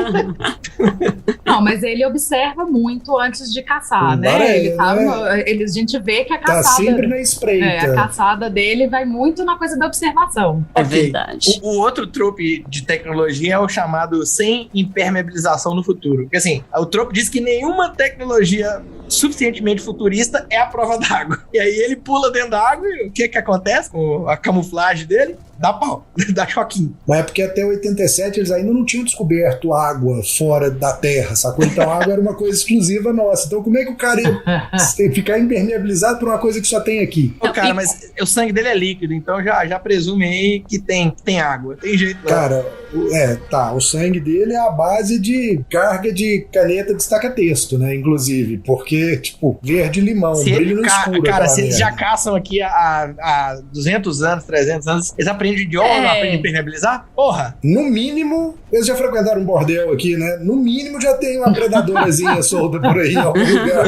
S4: Não, mas ele observa muito antes de caçar, né? A gente vê que a caçada...
S1: Tá sempre na espreita.
S4: A caçada dele vai muito na coisa da observação.
S3: É verdade.
S2: O outro trope de tecnologia é o chamado sem impermeabilização no futuro. Porque assim, o trope diz que nenhuma tecnologia suficientemente futurista é a prova d'água. E aí ele pula dentro da água e o que acontece com a camuflagem dele? Dá pau, dá choquinho.
S1: Mas é porque até 87 eles ainda não tinham descoberto água fora da Terra, sacou? Então a água era uma coisa exclusiva nossa. Então como é que o cara ia ficar impermeabilizado por uma coisa que só tem aqui?
S2: Ô, cara, mas o sangue dele é líquido, então já presume aí que tem água. Tem jeito.
S1: Cara, o sangue dele é a base de carga de caneta de destaca-texto, né? Inclusive, porque, tipo, verde-limão, brilho no escuro.
S2: Cara, se eles já caçam aqui há 200 anos, 300 anos, eles aprendem o idioma, não aprendem a impermeabilizar? Porra!
S1: No mínimo, eles já frequentaram um bordel aqui, né? No mínimo já tem uma predadorazinha solta por aí em algum lugar.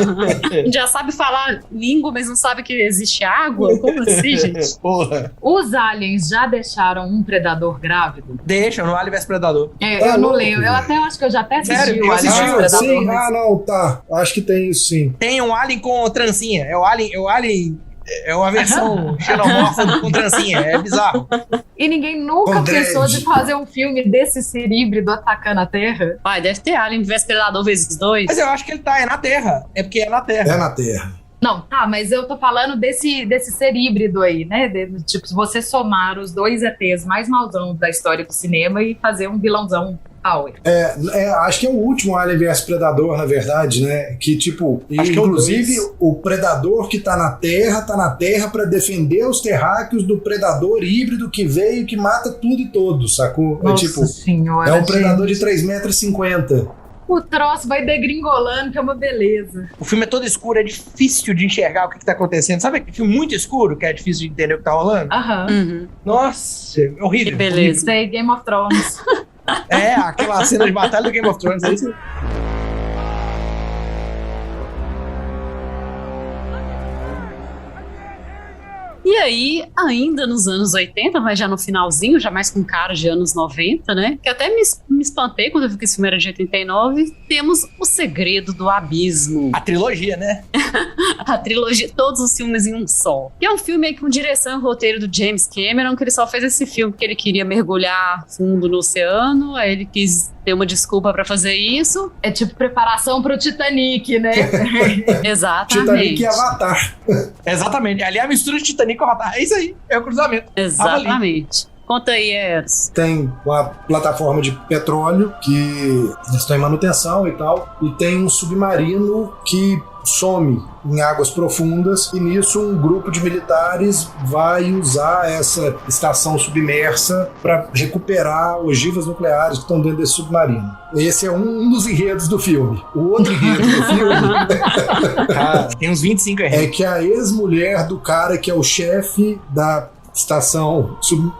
S3: Já sabe falar língua, mas não sabe que existe água? Como assim, gente?
S2: Porra!
S4: Os aliens já deixaram um predador grávido?
S2: Deixam, no Alien vs Predador.
S4: Eu não lembro. Eu acho que eu já até assisti.
S2: Sério?
S4: O Alien vs Predador.
S1: Sim, não, tá. Acho que tem isso, sim.
S2: Tem um alien com trancinha. É o alien... É uma versão xenomorfa com trancinha. É bizarro.
S4: E ninguém nunca pensou de fazer um filme desse ser híbrido atacando a Terra?
S3: Vai, deve ter Alien vs Predador vezes 2.
S2: Mas eu acho que ele é na Terra. É porque é na Terra.
S1: É na Terra.
S4: Não, tá, mas eu tô falando desse ser híbrido aí, né? Tipo, se você somar os dois ETs mais mauzão da história do cinema e fazer um vilãozão power.
S1: Acho que é o último Alien vs Predador, na verdade, né? Que, tipo, inclusive o Predador que tá na Terra pra defender os terráqueos do Predador híbrido que veio, que mata tudo e todos, sacou?
S4: Nossa senhora,
S1: é um Predador de 3,50 m.
S4: O troço vai degringolando, que é uma beleza.
S2: O filme é todo escuro, é difícil de enxergar o que tá acontecendo. Sabe aquele filme muito escuro, que é difícil de entender o que tá rolando?
S4: Aham.
S3: Uhum.
S2: Nossa, é horrível.
S3: Que beleza.
S4: Sei, Game of Thrones.
S2: Aquela cena de batalha do Game of Thrones. É isso.
S3: E aí, ainda nos anos 80, mas já no finalzinho, já mais com cara de anos 90, né? Que até me espantei quando eu vi que esse filme era de 89. Temos O Segredo do Abismo.
S2: A trilogia, né?
S3: A trilogia, todos os filmes em um só. E é um filme aí com direção e roteiro do James Cameron, que ele só fez esse filme porque ele queria mergulhar fundo no oceano, aí ele quis ter uma desculpa pra fazer isso.
S4: É tipo preparação pro Titanic, né?
S3: Exatamente.
S1: Titanic e Avatar.
S2: Exatamente. Ali é a mistura de Titanic com Avatar. É isso aí. É o cruzamento.
S3: Exatamente. Conta aí, Eros.
S1: Tem uma plataforma de petróleo que eles estão em manutenção e tal, e tem um submarino que some em águas profundas, e nisso um grupo de militares vai usar essa estação submersa para recuperar ogivas nucleares que estão dentro desse submarino. Esse é um dos enredos do filme. O outro enredo do filme
S2: tem uns 25
S1: é que a ex-mulher do cara que é o chefe da estação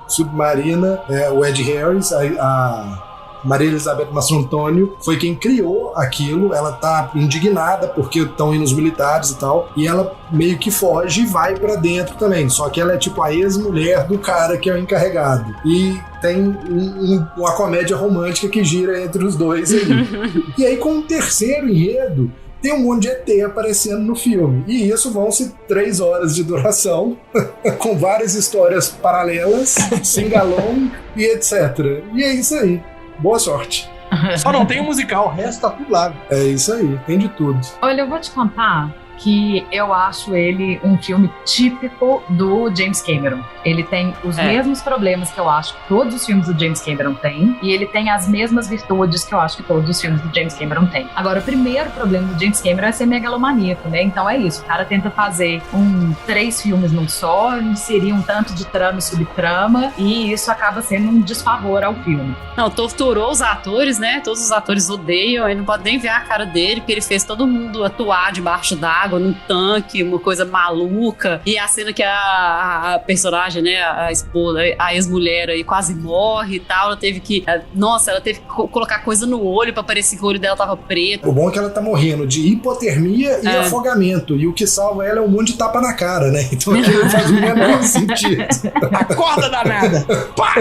S1: submarina, o Ed Harris, a Maria Elizabeth Mastro-Antônio, foi quem criou aquilo. Ela tá indignada porque estão indo os militares e tal, e ela meio que foge e vai pra dentro também, só que ela é tipo a ex-mulher do cara que é o encarregado, e tem uma comédia romântica que gira entre os dois aí. E aí, com o terceiro enredo, tem um monte de ET aparecendo no filme. E isso vão ser 3 horas de duração, com várias histórias paralelas, sing-along e etc. E é isso aí. Boa sorte.
S2: Só não tem um musical, o resto tá tudo lá.
S1: É isso aí, tem de tudo.
S4: Olha, eu vou te contar que eu acho ele um filme típico do James Cameron. Ele tem os mesmos problemas que eu acho que todos os filmes do James Cameron têm, e ele tem as mesmas virtudes que eu acho que todos os filmes do James Cameron têm. Agora, o primeiro problema do James Cameron é ser megalomaníaco, né? Então é isso, o cara tenta fazer 3 filmes num só, inserir um tanto de trama e subtrama, e isso acaba sendo um desfavor ao filme.
S3: Não, torturou os atores, né? Todos os atores odeiam, ele não pode nem ver a cara dele, porque ele fez todo mundo atuar debaixo d'água, água num tanque, uma coisa maluca. E a cena que a personagem, né, a esposa, a ex-mulher aí quase morre e tal. Ela teve que colocar coisa no olho pra parecer que o olho dela tava preto.
S1: O bom é que ela tá morrendo de hipotermia e afogamento. E o que salva ela é um monte de tapa na cara, né? Então aquilo faz o menor sentido.
S2: Acorda danada! Pá!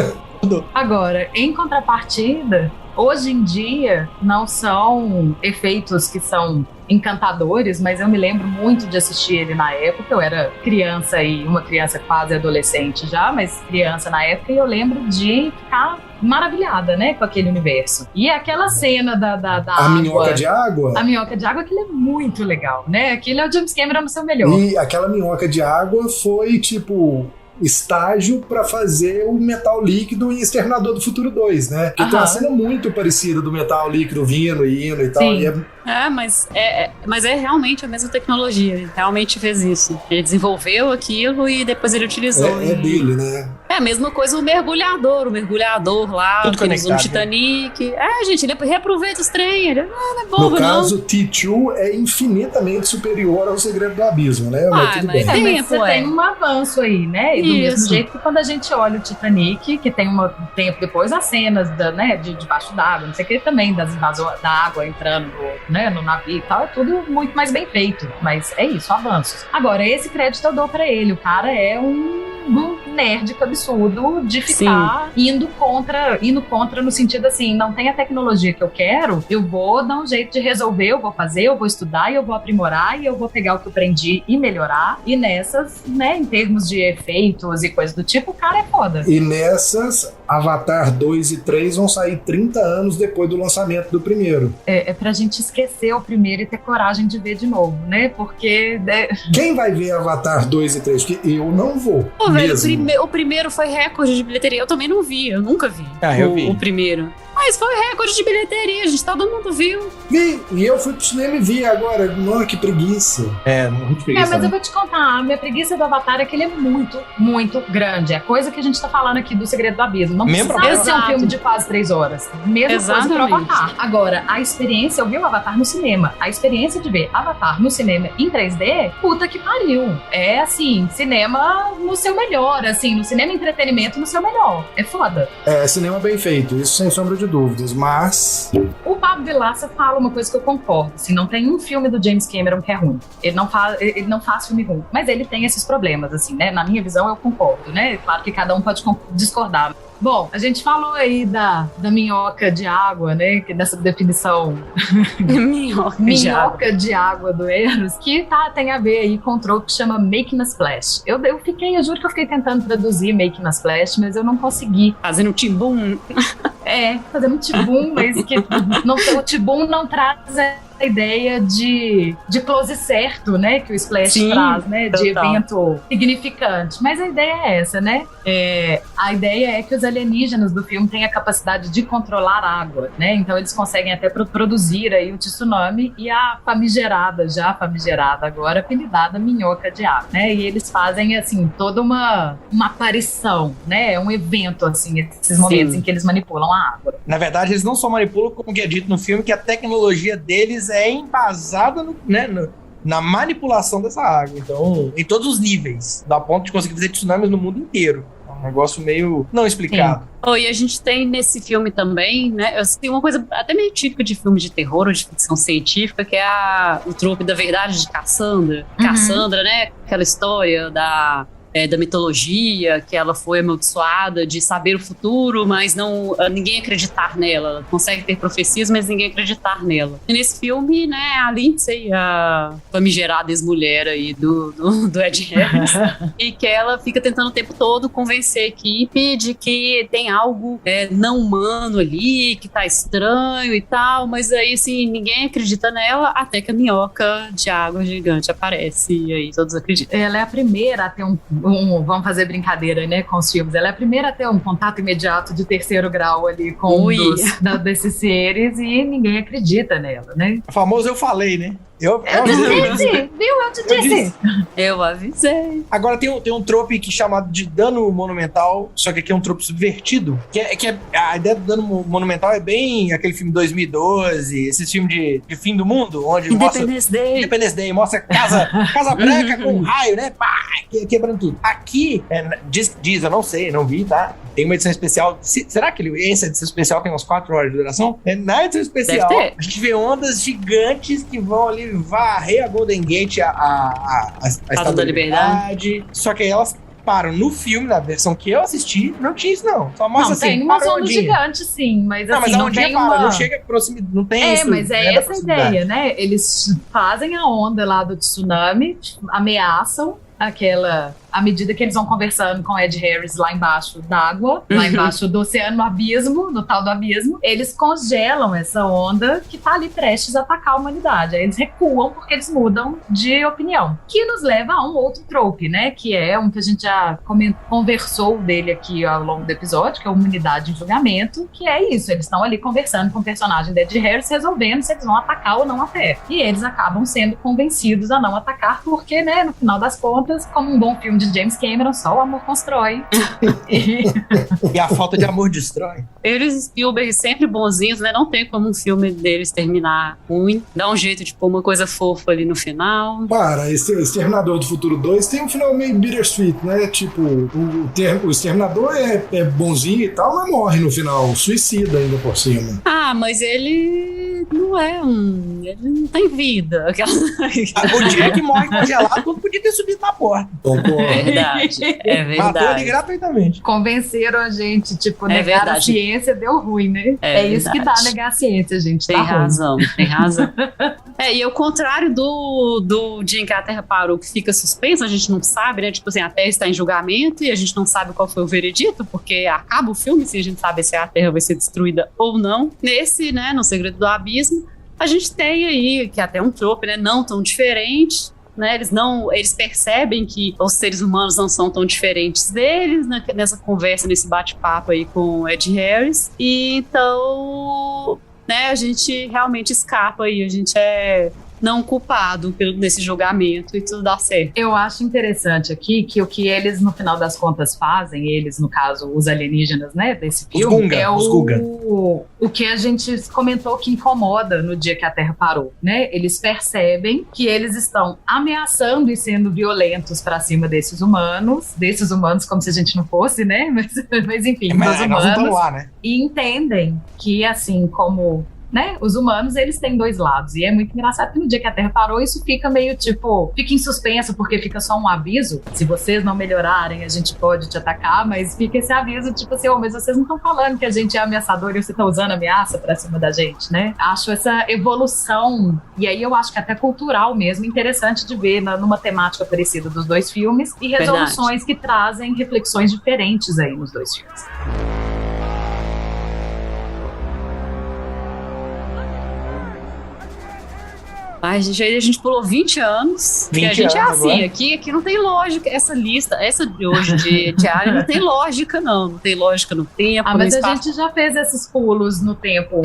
S4: Agora, em contrapartida, hoje em dia não são efeitos que são encantadores, mas eu me lembro muito de assistir ele na época. Eu era criança e uma criança quase adolescente já, mas criança na época, e eu lembro de ficar maravilhada, né, com aquele universo. E aquela cena da
S1: a
S4: água,
S1: minhoca de água?
S4: A minhoca de água, aquilo é muito legal, né? Aquilo é o James Cameron no seu melhor.
S1: E aquela minhoca de água foi, tipo, estágio pra fazer o metal líquido em Exterminador do Futuro 2, né? Porque tem uma cena muito parecida do metal líquido vindo e indo e tal.
S4: Sim.
S1: E
S3: mas é realmente a mesma tecnologia. Ele realmente fez isso. Ele desenvolveu aquilo e depois ele utilizou.
S1: É dele, né?
S3: É a mesma coisa o mergulhador lá,
S2: tudo
S3: que ele usou no
S2: conectado,
S3: Titanic. Gente, ele reaproveita os trem. Ele não é bobo,
S1: No caso, T2 é infinitamente superior ao Segredo do Abismo, né? Mas tudo bem.
S4: Mas você tem um avanço aí, né? E do mesmo jeito que quando a gente olha o Titanic, que tem um tempo depois as cenas de debaixo d'água, não sei o que, também das invasões da água entrando no navio e tal, é tudo muito mais bem feito. Mas é isso, avanços. Agora, esse crédito eu dou pra ele. O cara é um nerd absurdo de ficar indo contra no sentido assim, não tem a tecnologia que eu quero, eu vou dar um jeito de resolver, eu vou fazer, eu vou estudar, eu vou aprimorar e eu vou pegar o que eu aprendi e melhorar. E nessas, né, em termos de efeitos e coisas do tipo, o cara é foda.
S1: E nessas, Avatar 2 e 3 vão sair 30 anos depois do lançamento do primeiro.
S4: É pra gente esquecer o primeiro e ter coragem de ver de novo, né? Porque...
S1: Quem vai ver Avatar 2 e 3? Porque eu não vou.
S3: Pô, velho, o primeiro foi recorde de bilheteria. Eu também não vi, eu nunca vi.
S2: Eu vi.
S3: O primeiro. Mas foi recorde de bilheteria, gente. Todo mundo viu.
S1: Vi, e eu fui pro cinema e vi agora. Mano, que preguiça.
S2: Muito preguiça.
S4: Mas eu vou te contar, a minha preguiça do Avatar é que ele é muito, muito grande. É coisa que a gente tá falando aqui do Segredo do Abismo. Não precisa ser um filme de quase 3 horas. Mesma coisa pro Avatar. Agora, a experiência, eu vi o Avatar no cinema. A experiência de ver Avatar no cinema em 3D, puta que pariu. É assim, cinema no seu melhor, assim, no cinema entretenimento no seu melhor. É foda.
S1: É, cinema bem feito, isso sem sombra de dúvidas, mas...
S4: O Pablo Vilaça fala uma coisa que eu concordo, assim, não tem um filme do James Cameron que é ruim. Ele não faz filme ruim, mas ele tem esses problemas, assim, né? Na minha visão, eu concordo, né? Claro que cada um pode discordar. Bom, a gente falou aí da minhoca de água, né? Que dessa definição minhoca de água do Eros, que tem a ver aí com um troco que chama Making a Splash. Eu juro que eu fiquei tentando traduzir Making a Splash, mas eu não consegui.
S3: Fazendo um tibum.
S4: Fazendo um tibum, mas que o tibum não traz a ideia de close certo, né? Que o Splash traz, né? De evento significante. Mas a ideia é essa, né? A ideia é que os alienígenas do filme têm a capacidade de controlar a água, né? Então eles conseguem até produzir aí o tsunami e a famigerada agora, apelidada minhoca de água, né? E eles fazem, assim, toda uma aparição, né? Um evento, assim, esses momentos em que eles manipulam a água.
S2: Na verdade, eles não só manipulam, como que é dito no filme, que a tecnologia deles é embasada na manipulação dessa água. Então, em todos os níveis, dá ponto de conseguir fazer tsunamis no mundo inteiro. É um negócio meio não explicado.
S3: E a gente tem nesse filme também, né, assim, uma coisa até meio típica de filme de terror ou de ficção científica, que é o trope da verdade de Cassandra. Cassandra, né, aquela história da mitologia, que ela foi amaldiçoada de saber o futuro, mas ninguém acreditar nela. Ela consegue ter profecias, mas ninguém acreditar nela. E nesse filme, né, a Lindsay, a famigerada ex-mulher aí do Ed Harris, e que ela fica tentando o tempo todo convencer a equipe de que tem algo não humano ali, que tá estranho e tal, mas aí, assim, ninguém acredita nela, até que a minhoca de água gigante aparece, e aí todos acreditam.
S4: Ela é a primeira a ter vamos fazer brincadeira, né, com os filmes. Ela é a primeira a ter um contato imediato de 3º grau ali com desses seres e ninguém acredita nela, né?
S2: O famoso eu falei, né? Eu
S4: disse, viu? Eu te disse.
S3: Eu avisei.
S2: Agora tem um trope que é chamado de dano monumental, só que aqui é um trope subvertido. A ideia do dano monumental é bem aquele filme 2012, esses filmes de fim do mundo, onde
S3: Independence Day
S2: mostra casa branca com raio, né? Pá, quebrando tudo. Aqui, diz, eu não sei, não vi, tá? Tem uma edição especial. Será que essa edição especial tem umas 4 horas de duração? Na edição especial, a gente vê ondas gigantes que vão ali varrer a Golden Gate, a Estátua da Liberdade. Só que aí elas param. No filme, na versão que eu assisti, não tinha isso, não. Só mostra assim,
S4: tem umas ondas gigantes, sim, mas assim,
S2: mas a ondinha para, não chega próximo, não tem isso.
S4: Mas é essa a ideia, né? Eles fazem a onda lá do tsunami, ameaçam à medida que eles vão conversando com Ed Harris lá embaixo d'água, lá embaixo do oceano, no abismo, no tal do abismo, eles congelam essa onda que tá ali prestes a atacar a humanidade. Aí eles recuam porque eles mudam de opinião. Que nos leva a um outro trope, né? Que é um que a gente já conversou dele aqui ao longo do episódio, que é a humanidade em julgamento, que é isso. Eles estão ali conversando com o personagem de Ed Harris, resolvendo se eles vão atacar ou não a Terra. E eles acabam sendo convencidos a não atacar porque, né, no final das contas, como um bom filme de James Cameron, só o amor constrói.
S2: E a falta de amor destrói.
S3: Eles e Spielberg sempre bonzinhos, né? Não tem como um filme deles terminar ruim. Dá um jeito de pôr uma coisa fofa ali no final.
S1: Para, Exterminador do Futuro 2 tem um final meio bittersweet, né? Tipo, o Exterminador é bonzinho e tal, mas morre no final. Suicida ainda por cima.
S3: Mas ele não é ele não tem vida.
S2: O dia que morre congelado, tudo podia ter subido na porta.
S3: É verdade.
S2: Matou ele gratuitamente.
S4: Convenceram a gente, tipo, negar a ciência deu ruim, né? É isso que dá negar a ciência, gente.
S3: Tem razão. E ao contrário do dia em que a Terra parou, que fica suspensa, a gente não sabe, né? Tipo assim, a Terra está em julgamento e a gente não sabe qual foi o veredito, porque acaba o filme se a gente sabe se a Terra vai ser destruída ou não. Nesse, né, no Segredo do Abismo, a gente tem aí, que é até um trope, né, não tão diferente, né, eles percebem que os seres humanos não são tão diferentes deles, né, nessa conversa, nesse bate-papo aí com o Ed Harris, e então, né, a gente realmente escapa aí, a gente é não culpado nesse julgamento e tudo dá certo.
S4: Eu acho interessante aqui que o que eles, no final das contas, fazem, eles, no caso, os alienígenas, né, desse filme, o que a gente comentou que incomoda no dia que a Terra parou, né? Eles percebem que eles estão ameaçando e sendo violentos pra cima desses humanos como se a gente não fosse, né? Mas enfim, dos humanos.
S2: Lá, né?
S4: E entendem que, assim como, né, os humanos, eles têm dois lados. E é muito engraçado que no dia que a Terra parou, isso fica meio tipo, fica em suspenso, porque fica só um aviso. Se vocês não melhorarem, a gente pode te atacar, mas fica esse aviso, tipo assim, mas vocês não estão falando que a gente é ameaçador e você tá usando ameaça pra cima da gente, né? Acho essa evolução, e aí eu acho que até cultural mesmo, interessante de ver numa temática parecida dos dois filmes, e resoluções que trazem reflexões diferentes aí nos dois filmes.
S3: Ai, gente, aí a gente pulou 20 anos.
S2: 20
S3: e a gente
S2: anos
S3: é assim, aqui não tem lógica. Essa lista, essa de hoje de Alien, não tem lógica, não. Não tem lógica no tempo.
S4: Mas a gente já fez esses pulos no tempo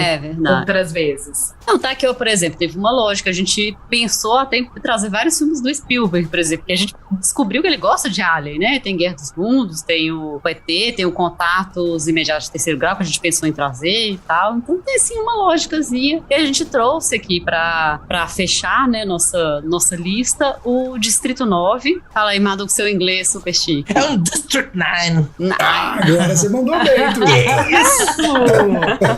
S4: outras vezes.
S3: Não, tá aqui, por exemplo, teve uma lógica. A gente pensou até em trazer vários filmes do Spielberg, por exemplo, que a gente descobriu que ele gosta de Alien, né? Tem Guerra dos Mundos, tem o ET, tem o Contatos Imediatos de Terceiro Grau, que a gente pensou em trazer e tal. Então tem, sim, uma lógicazinha que a gente trouxe aqui pra fechar, né, nossa lista, o Distrito 9. Fala aí, Madu, com seu inglês super chique.
S2: É um District 9.
S1: Agora você mandou bem, tu.
S2: Isso!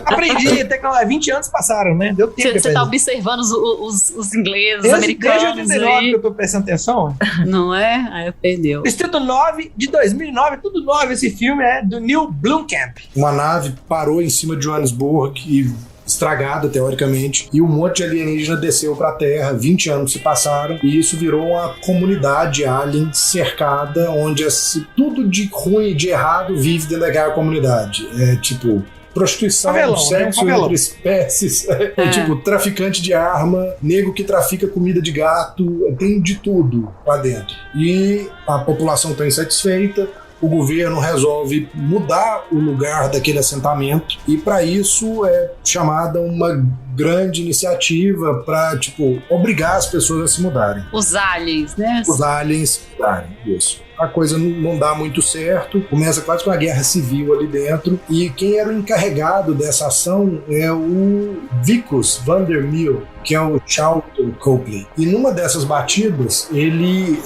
S2: Aprendi, até que 20 anos passaram, né? Deu tempo.
S3: Você tá observando os ingleses, americanos.
S2: Desde 89 que eu tô prestando atenção.
S3: Não é? Aí perdeu.
S2: Distrito 9, de 2009, tudo 9 esse filme, é do Neil Blomkamp.
S1: Uma nave parou em cima de Johannesburg e estragada, teoricamente, e um monte de alienígena desceu pra Terra, 20 anos se passaram, e isso virou uma comunidade alien cercada, onde tudo de ruim e de errado vive dentro daquela comunidade. É tipo prostituição, sexo entre espécies, tipo traficante de arma, nego que trafica comida de gato, tem de tudo lá dentro. E a população tá insatisfeita, o governo resolve mudar o lugar daquele assentamento e para isso é chamada uma grande iniciativa para, tipo, obrigar as pessoas a se mudarem.
S3: Os aliens, né?
S1: Os aliens se mudarem, isso. A coisa não dá muito certo, começa quase com uma guerra civil ali dentro, e quem era o encarregado dessa ação é o Vicus Vandermeer, que é o Charlton Copley. E numa dessas batidas, ele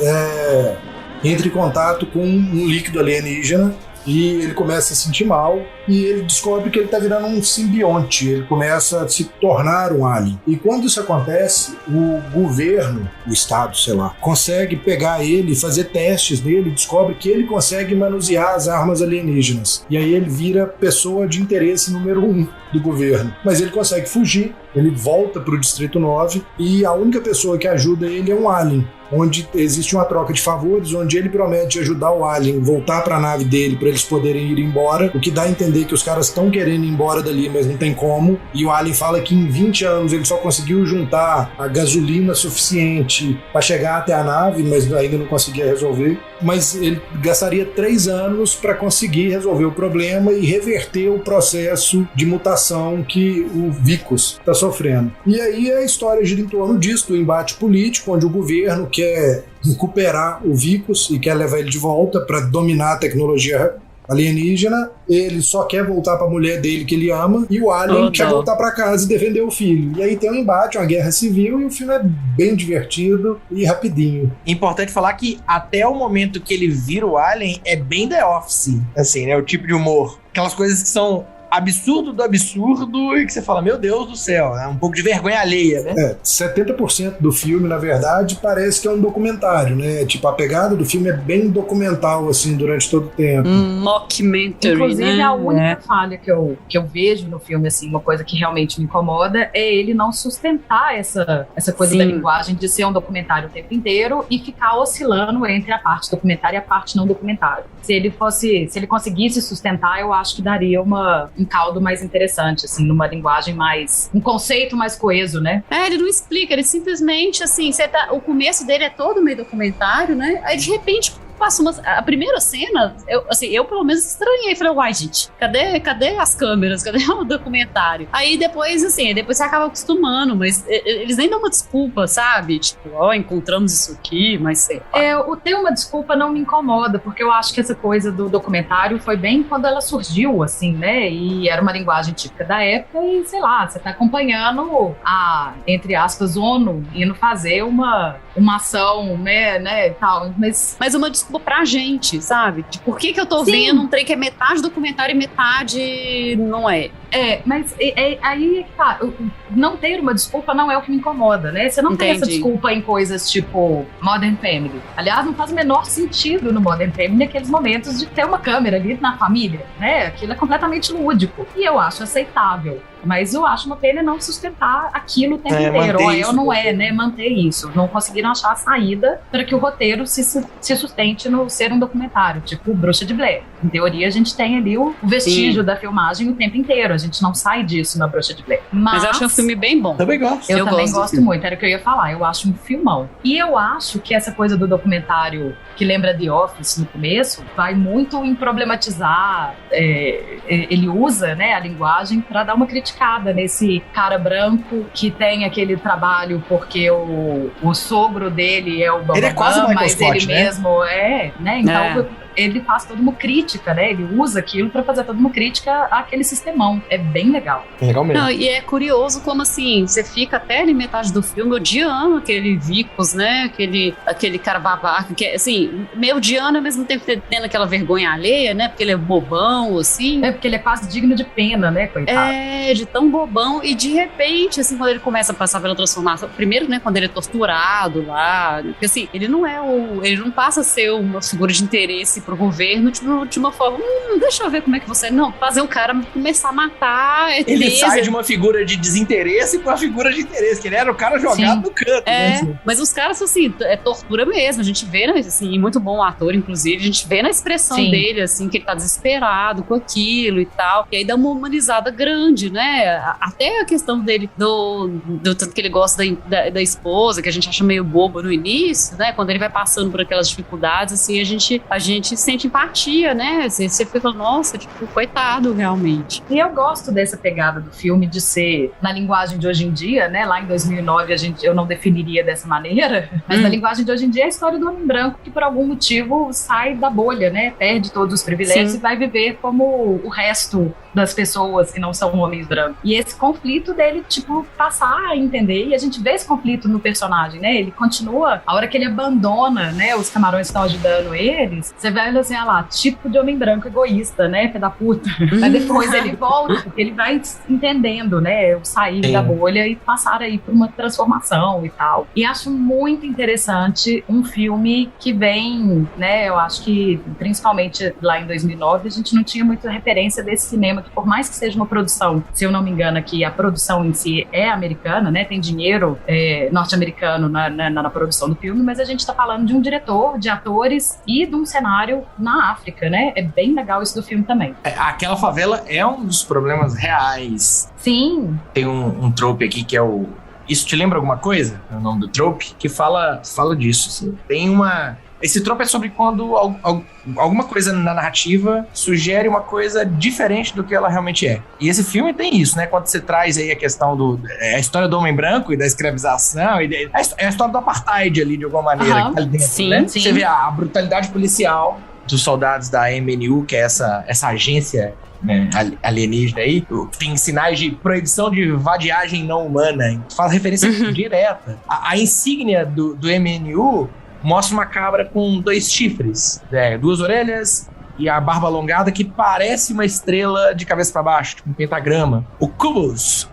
S1: entra em contato com um líquido alienígena e ele começa a se sentir mal e ele descobre que ele está virando um simbionte, ele começa a se tornar um alien. E quando isso acontece, o governo, o Estado, sei lá, consegue pegar ele e fazer testes nele, descobre que ele consegue manusear as armas alienígenas. E aí ele vira pessoa de interesse número 1 do governo. Mas ele consegue fugir, ele volta para o Distrito 9 e a única pessoa que ajuda ele é um alien, onde existe uma troca de favores, onde ele promete ajudar o alien voltar para a nave dele para eles poderem ir embora, o que dá a entender que os caras estão querendo ir embora dali, mas não tem como, e o alien fala que em 20 anos ele só conseguiu juntar a gasolina suficiente para chegar até a nave, mas ainda não conseguia resolver, mas ele gastaria 3 anos para conseguir resolver o problema e reverter o processo de mutação que o Vicus está sofrendo. E aí a história gira em torno disso, do embate político, onde o governo quer recuperar o Vicus e quer levar ele de volta para dominar a tecnologia alienígena. Ele só quer voltar para a mulher dele que ele ama, e o alien quer voltar para casa e defender o filho. E aí tem um embate, uma guerra civil, e o filme é bem divertido e rapidinho.
S2: Importante falar que até o momento que ele vira o alien é bem The Office, assim, né? O tipo de humor. Aquelas coisas que são absurdo do absurdo e que você fala, meu Deus do céu, é um pouco de vergonha alheia, né?
S1: 70% do filme, na verdade, parece que é um documentário, né? Tipo, a pegada do filme é bem documental, assim, durante todo o tempo.
S3: Mockumentary,
S4: inclusive,
S3: né?
S4: a única falha que eu vejo no filme, assim, uma coisa que realmente me incomoda, é ele não sustentar essa coisa da linguagem de ser um documentário o tempo inteiro e ficar oscilando entre a parte documentária e a parte não documentária. Se ele conseguisse sustentar, eu acho que daria um caldo mais interessante, assim, numa linguagem mais, um conceito mais coeso, né?
S3: Ele não explica, ele simplesmente, assim, o começo dele é todo meio documentário, né? Aí, de repente, passa a primeira cena, eu pelo menos estranhei, falei, uai, gente, cadê as câmeras, cadê o documentário? Aí depois, assim, você acaba acostumando, mas eles nem dão uma desculpa, sabe? Tipo, encontramos isso aqui, mas sei lá.
S4: O ter uma desculpa não me incomoda, porque eu acho que essa coisa do documentário foi bem quando ela surgiu, assim, né? E era uma linguagem típica da época e, sei lá, você tá acompanhando a, entre aspas, ONU indo fazer uma ação, né, e tal,
S3: mas uma desculpa pra gente, sabe? De por que eu tô vendo um trem que é metade documentário e metade não é.
S4: Mas aí tá, não ter uma desculpa não é o que me incomoda, né? Você não tem essa desculpa em coisas tipo Modern Family. Aliás, não faz o menor sentido no Modern Family naqueles momentos de ter uma câmera ali na família, né? Aquilo é completamente lúdico. E eu acho aceitável. Mas eu acho uma pena não sustentar aquilo o tempo inteiro. Não é, né? Manter isso. Não conseguiram achar a saída para que o roteiro se sustente no ser um documentário, tipo Bruxa de Blair. Em teoria, a gente tem ali o vestígio da filmagem o tempo inteiro. A gente não sai disso na Bruxa de Blair.
S3: Mas eu acho um filme bem bom.
S2: Também gosto.
S4: Eu também gosto muito. Era o que eu ia falar. Eu acho um filmão. E eu acho que essa coisa do documentário que lembra The Office no começo vai muito em problematizar. Ele usa, né, a linguagem para dar uma crítica nesse cara branco que tem aquele trabalho porque o sogro dele é o bambam,
S2: ele é quase o
S4: mas
S2: Scott,
S4: ele mesmo né? Então ele faz toda uma crítica, né? Ele usa aquilo pra fazer toda uma crítica àquele sistemão. É bem legal.
S2: É legal mesmo.
S3: Não, e é curioso como, assim, você fica até ali metade do filme odiando aquele Vicus, né? Aquele cara babaca, que é, assim, meio odiando ao mesmo tempo tendo aquela vergonha alheia, né? Porque ele é bobão, assim.
S4: Porque ele é quase digno de pena, né, coitado?
S3: De tão bobão. E de repente, assim, quando ele começa a passar pela transformação, primeiro, né, quando ele é torturado lá, porque, assim, ele não passa a ser uma figura de interesse pro governo de uma forma, deixa eu ver como é que você... Não, fazer o cara começar a matar...
S2: Ele sai de uma figura de desinteresse pra uma figura de interesse, que ele era o cara jogado no canto. Né?
S3: Mas os caras, assim, é tortura mesmo. A gente vê, né, assim, muito bom ator, inclusive, a gente vê na expressão dele, assim, que ele tá desesperado com aquilo e tal. E aí dá uma humanizada grande, né? Até a questão dele, do tanto que ele gosta da esposa, que a gente acha meio boba no início, né? Quando ele vai passando por aquelas dificuldades, assim, a gente sente empatia, né? Você fica, nossa, tipo, coitado, realmente.
S4: E eu gosto dessa pegada do filme de ser, na linguagem de hoje em dia, né? Lá em 2009 eu não definiria dessa maneira, mas na linguagem de hoje em dia é a história do homem branco que por algum motivo sai da bolha, né? Perde todos os privilégios e vai viver como o resto das pessoas que não são homens brancos. E esse conflito dele, tipo, passar a entender, e a gente vê esse conflito no personagem, né? Ele continua, a hora que ele abandona, né, os camarões que estão ajudando eles, você vai assim, ah lá, tipo de homem branco egoísta, né, filho da puta. Mas depois ele volta, porque ele vai entendendo, né, o sair da bolha e passar aí por uma transformação e tal. E acho muito interessante um filme que vem, né, eu acho que principalmente lá em 2009 a gente não tinha muita referência desse cinema que por mais que seja uma produção, se eu não me engano aqui, a produção em si é americana, né? Tem dinheiro norte-americano na produção do filme, mas a gente tá falando de um diretor, de atores e de um cenário na África, né? É bem legal isso do filme também.
S2: Aquela favela é um dos problemas reais.
S4: Sim.
S2: Tem um trope aqui que é o... Isso te lembra alguma coisa? É o nome do trope? Que fala disso, assim. Tem uma... Esse trope é sobre quando alguma coisa na narrativa sugere uma coisa diferente do que ela realmente é. E esse filme tem isso, né? Quando você traz aí a questão a história do homem branco e da escravização, é a história do apartheid ali, de alguma maneira, que tá ali dentro,
S3: sim,
S2: né?
S3: sim.
S2: Você vê a brutalidade policial dos soldados da MNU, que é essa agência, né, alienígena aí, tem sinais de proibição de vadiagem não humana, faz referência direta. A insígnia do MNU mostra uma cabra com 2 chifres, 2 orelhas e a barba alongada que parece uma estrela de cabeça para baixo, tipo um pentagrama. O Cobus,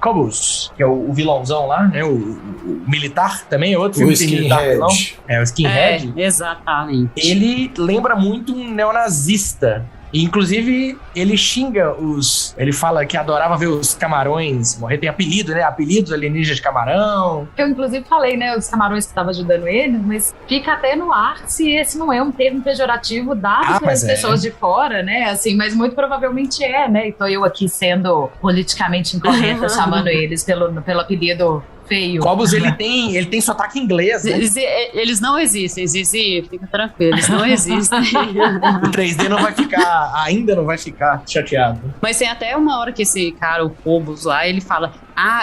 S2: que é o vilãozão lá, né? O militar também é outro filme.
S1: O Skinhead.
S2: O Skinhead.
S3: Exatamente.
S2: Ele lembra muito um neonazista. E, inclusive, ele xinga ele fala que adorava ver os camarões morrer. Tem apelido, né? Apelidos alienígenas de camarão.
S4: Eu, inclusive, falei, né? Os camarões que estavam ajudando eles, mas fica até no ar se esse não é um termo pejorativo dado pelas pessoas de fora, né? Assim, mas muito provavelmente é, né? E tô eu aqui sendo politicamente incorreta, chamando eles pelo apelido feio.
S2: Cobus, ele tem sotaque inglês, né?
S3: Eles não existem, Zizi, fica tranquilo, eles não existem.
S2: O 3D ainda não vai ficar chateado.
S3: Mas tem até uma hora que esse cara, o Cobus lá, ele fala,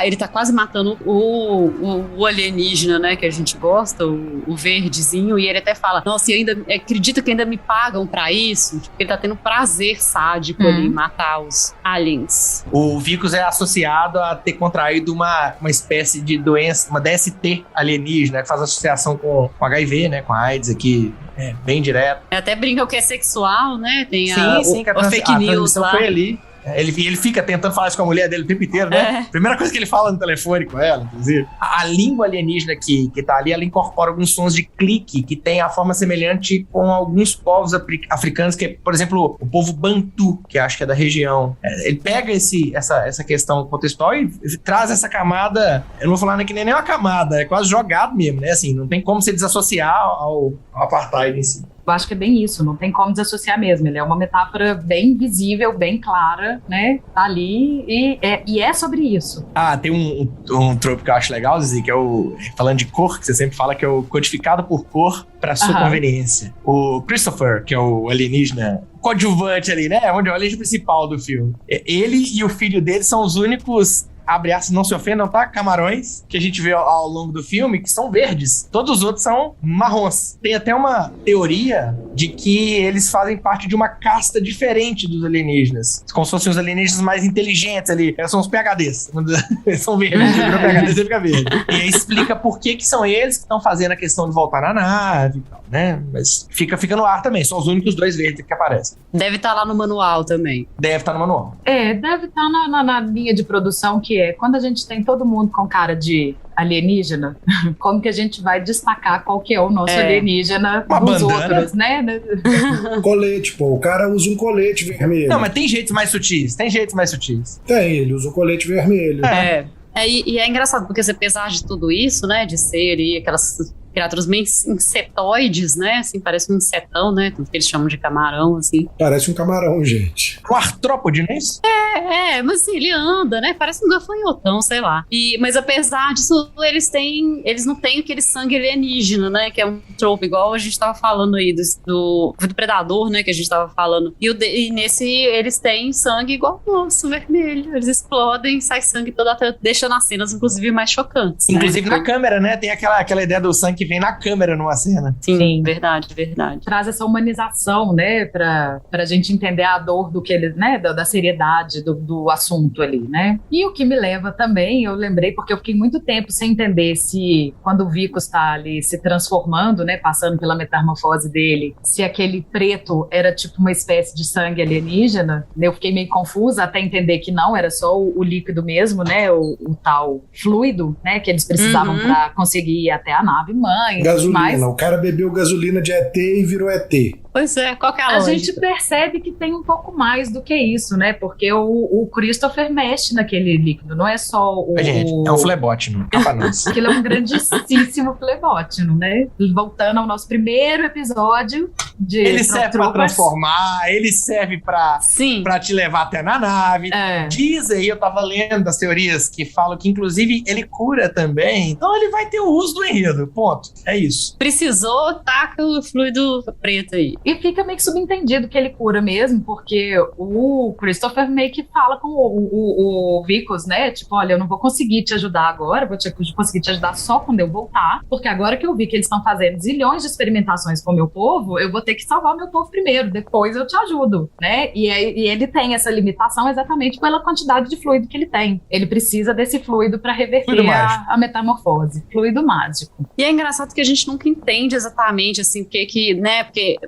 S3: ele tá quase matando o alienígena, né, que a gente gosta, o verdezinho, e ele até fala, nossa, e ainda acredito que ainda me pagam pra isso, porque ele tá tendo prazer sádico ali em matar os aliens.
S2: O Vicus é associado a ter contraído uma espécie de doença, uma DST alienígena, que faz associação com HIV, né, com a AIDS aqui, bem direto.
S3: Até brinca que é sexual, né, tem
S2: sim,
S3: a fake news lá.
S2: Foi ali. Ele fica tentando falar isso com a mulher dele o tempo inteiro, né? Primeira coisa que ele fala no telefone com ela, inclusive. A língua alienígena que tá ali, ela incorpora alguns sons de clique que tem a forma semelhante com alguns povos africanos, que é, por exemplo, o povo Bantu, que acho que é da região. Ele pega essa questão contextual e traz essa camada, eu não vou falar que nem uma camada, é quase jogado mesmo, né? Assim, não tem como se desassociar ao apartheid em si.
S4: Eu acho que é bem isso, não tem como desassociar mesmo. Ele é uma metáfora bem visível, bem clara, né? Tá ali e é sobre isso.
S2: Tem um trope que eu acho legal, Zizi, que é falando de cor, que você sempre fala que é o codificado por cor pra sua conveniência. O Christopher, que é o alienígena coadjuvante ali, né? Onde é o alienígena principal do filme. Ele e o filho dele são os únicos, abre aspas, não se ofendam, tá? Camarões, que a gente vê ao longo do filme, que são verdes. Todos os outros são marrons. Tem até uma teoria de que eles fazem parte de uma casta diferente dos alienígenas. Como se fossem os alienígenas mais inteligentes ali. São os PHDs. Eles são verdes. Virou PHD, você fica verde. E aí explica por que são eles que estão fazendo a questão de voltar na nave e tal, né? Mas fica no ar também. São os únicos 2 verdes que aparecem.
S3: Deve estar lá no manual também.
S2: Deve estar no manual.
S4: Deve estar na linha de produção que quando a gente tem todo mundo com cara de alienígena, como que a gente vai destacar qual que é o nosso alienígena dos outros, né?
S1: Colete, pô. O cara usa um colete vermelho.
S2: Não, mas tem jeitos mais sutis.
S1: Tem, ele usa um colete vermelho.
S3: E é engraçado, porque apesar de tudo isso, né, de ser ali criaturas meio insetoides, né? Assim, parece um insetão, né? Tanto que eles chamam de camarão, assim.
S1: Parece um camarão, gente.
S2: Um artrópode, não é isso?
S3: Mas assim, ele anda, né? Parece um gafanhotão, sei lá. Mas apesar disso, eles não têm aquele sangue alienígena, né? Que é um trope, igual a gente tava falando aí do Predador, né? Que a gente tava falando. E nesse, eles têm sangue igual o nosso, vermelho. Eles explodem, sai sangue toda, deixando as cenas, inclusive, mais chocantes.
S2: Inclusive na câmera, né? Tem aquela ideia do sangue que vem na câmera numa cena.
S3: Sim, verdade.
S4: Traz essa humanização, né? Pra gente entender a dor do que eles, né? Da seriedade do assunto ali, né? E o que me leva também, eu lembrei, porque eu fiquei muito tempo sem entender se, quando o Vicus está ali se transformando, né? Passando pela metamorfose dele, se aquele preto era tipo uma espécie de sangue alienígena. Eu fiquei meio confusa até entender que não, era só o líquido mesmo, né? O tal fluido, né? Que eles precisavam pra conseguir ir até a nave mãe.
S1: Gasolina. O cara bebeu gasolina de ET e virou ET.
S3: Pois é, qual que é a
S4: lógica?
S3: lógica?
S4: Gente percebe que tem um pouco mais do que isso, né? Porque o Christopher mexe naquele líquido, não é só o...
S2: Gente, é um flebótino,
S4: Aquilo é um grandíssimo flebótino, né? Voltando ao nosso primeiro episódio de...
S2: Ele serve pra transformar, ele serve pra te levar até na nave. Diz aí, eu tava lendo as teorias que falam que, inclusive, ele cura também. Então ele vai ter o uso do enredo, ponto. É isso.
S3: Precisou, taca o fluido preto aí.
S4: E fica meio que subentendido que ele cura mesmo, porque o Christopher meio que fala com o Vicus, né? Tipo, olha, eu não vou conseguir te ajudar agora, vou conseguir te ajudar só quando eu voltar, porque agora que eu vi que eles estão fazendo zilhões de experimentações com o meu povo, eu vou ter que salvar o meu povo primeiro, depois eu te ajudo, né? E ele tem essa limitação exatamente pela quantidade de fluido que ele tem. Ele precisa desse fluido para reverter a metamorfose. Fluido mágico.
S3: E é engraçado que a gente nunca entende exatamente, assim, porque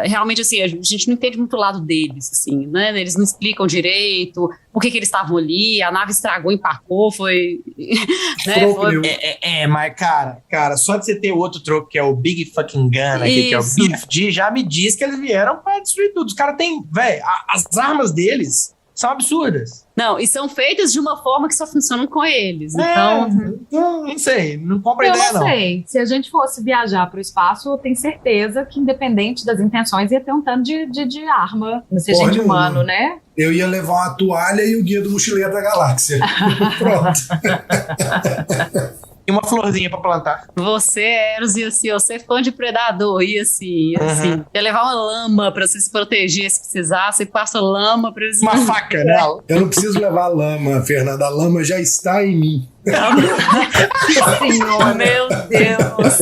S3: realmente, assim, a gente não entende muito o lado deles, assim, né? Eles não explicam direito por que eles estavam ali, a nave estragou, empacou, foi... né?
S2: Mas, cara, só de você ter outro troco, que é o Big Fucking Gun aqui, que é o BFG, já me diz que eles vieram pra destruir tudo. Os caras têm, velho, as armas deles são absurdas.
S3: Não, e são feitas de uma forma que só funcionam com eles. Então,
S2: não sei, não compro ideia, não.
S4: Eu não sei. Se a gente fosse viajar para o espaço, eu tenho certeza que, independente das intenções, ia ter um tanto de arma, não seja de humano, né?
S1: Eu ia levar uma toalha e o guia do mochileiro da galáxia. Pronto.
S2: E uma florzinha pra plantar.
S3: Você, Eros, ia assim, você é fã de Predador, ia assim. Ia levar uma lama pra você se proteger se precisar, você passa lama pra eles...
S2: Uma faca, né?
S1: Eu não preciso levar lama, Fernanda, a lama já está em mim.
S3: Senhor, meu Deus.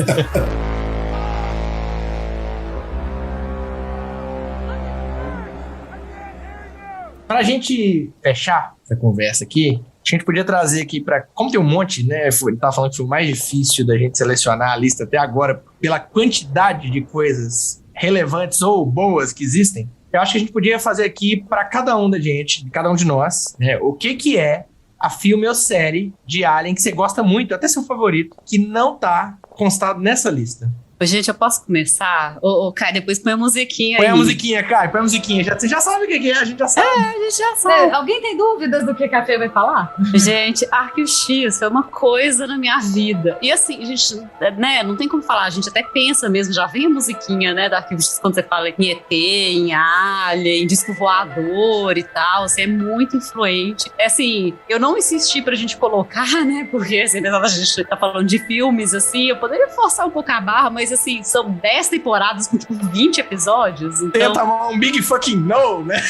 S2: Pra gente fechar essa conversa aqui, a gente podia trazer aqui para... Como tem um monte, né? Ele tava falando que foi o mais difícil da gente selecionar a lista até agora, pela quantidade de coisas relevantes ou boas que existem. Eu acho que a gente podia fazer aqui para cada um da gente, cada um de nós, né? O que é a filme ou série de Alien que você gosta muito, até seu favorito, que não tá constado nessa lista.
S3: Gente, eu posso começar? Kai, depois põe a musiquinha aí.
S2: Põe a musiquinha, Kai, põe a musiquinha. Você já sabe o que é, a gente já sabe.
S3: A gente já sabe.
S4: Alguém tem dúvidas do que a Fê vai falar?
S3: Gente, Arquivo X foi uma coisa na minha vida. E assim, a gente, né, não tem como falar, a gente até pensa mesmo, já vem a musiquinha, né, da Arquivo X quando você fala em ET, em Alien, em disco voador e tal, assim, é muito influente. É assim, eu não insisti pra gente colocar, né, porque assim, a gente tá falando de filmes, assim, eu poderia forçar um pouco a barra, mas assim, são 10 temporadas com tipo 20 episódios. Então...
S2: Tenta um big fucking no, né?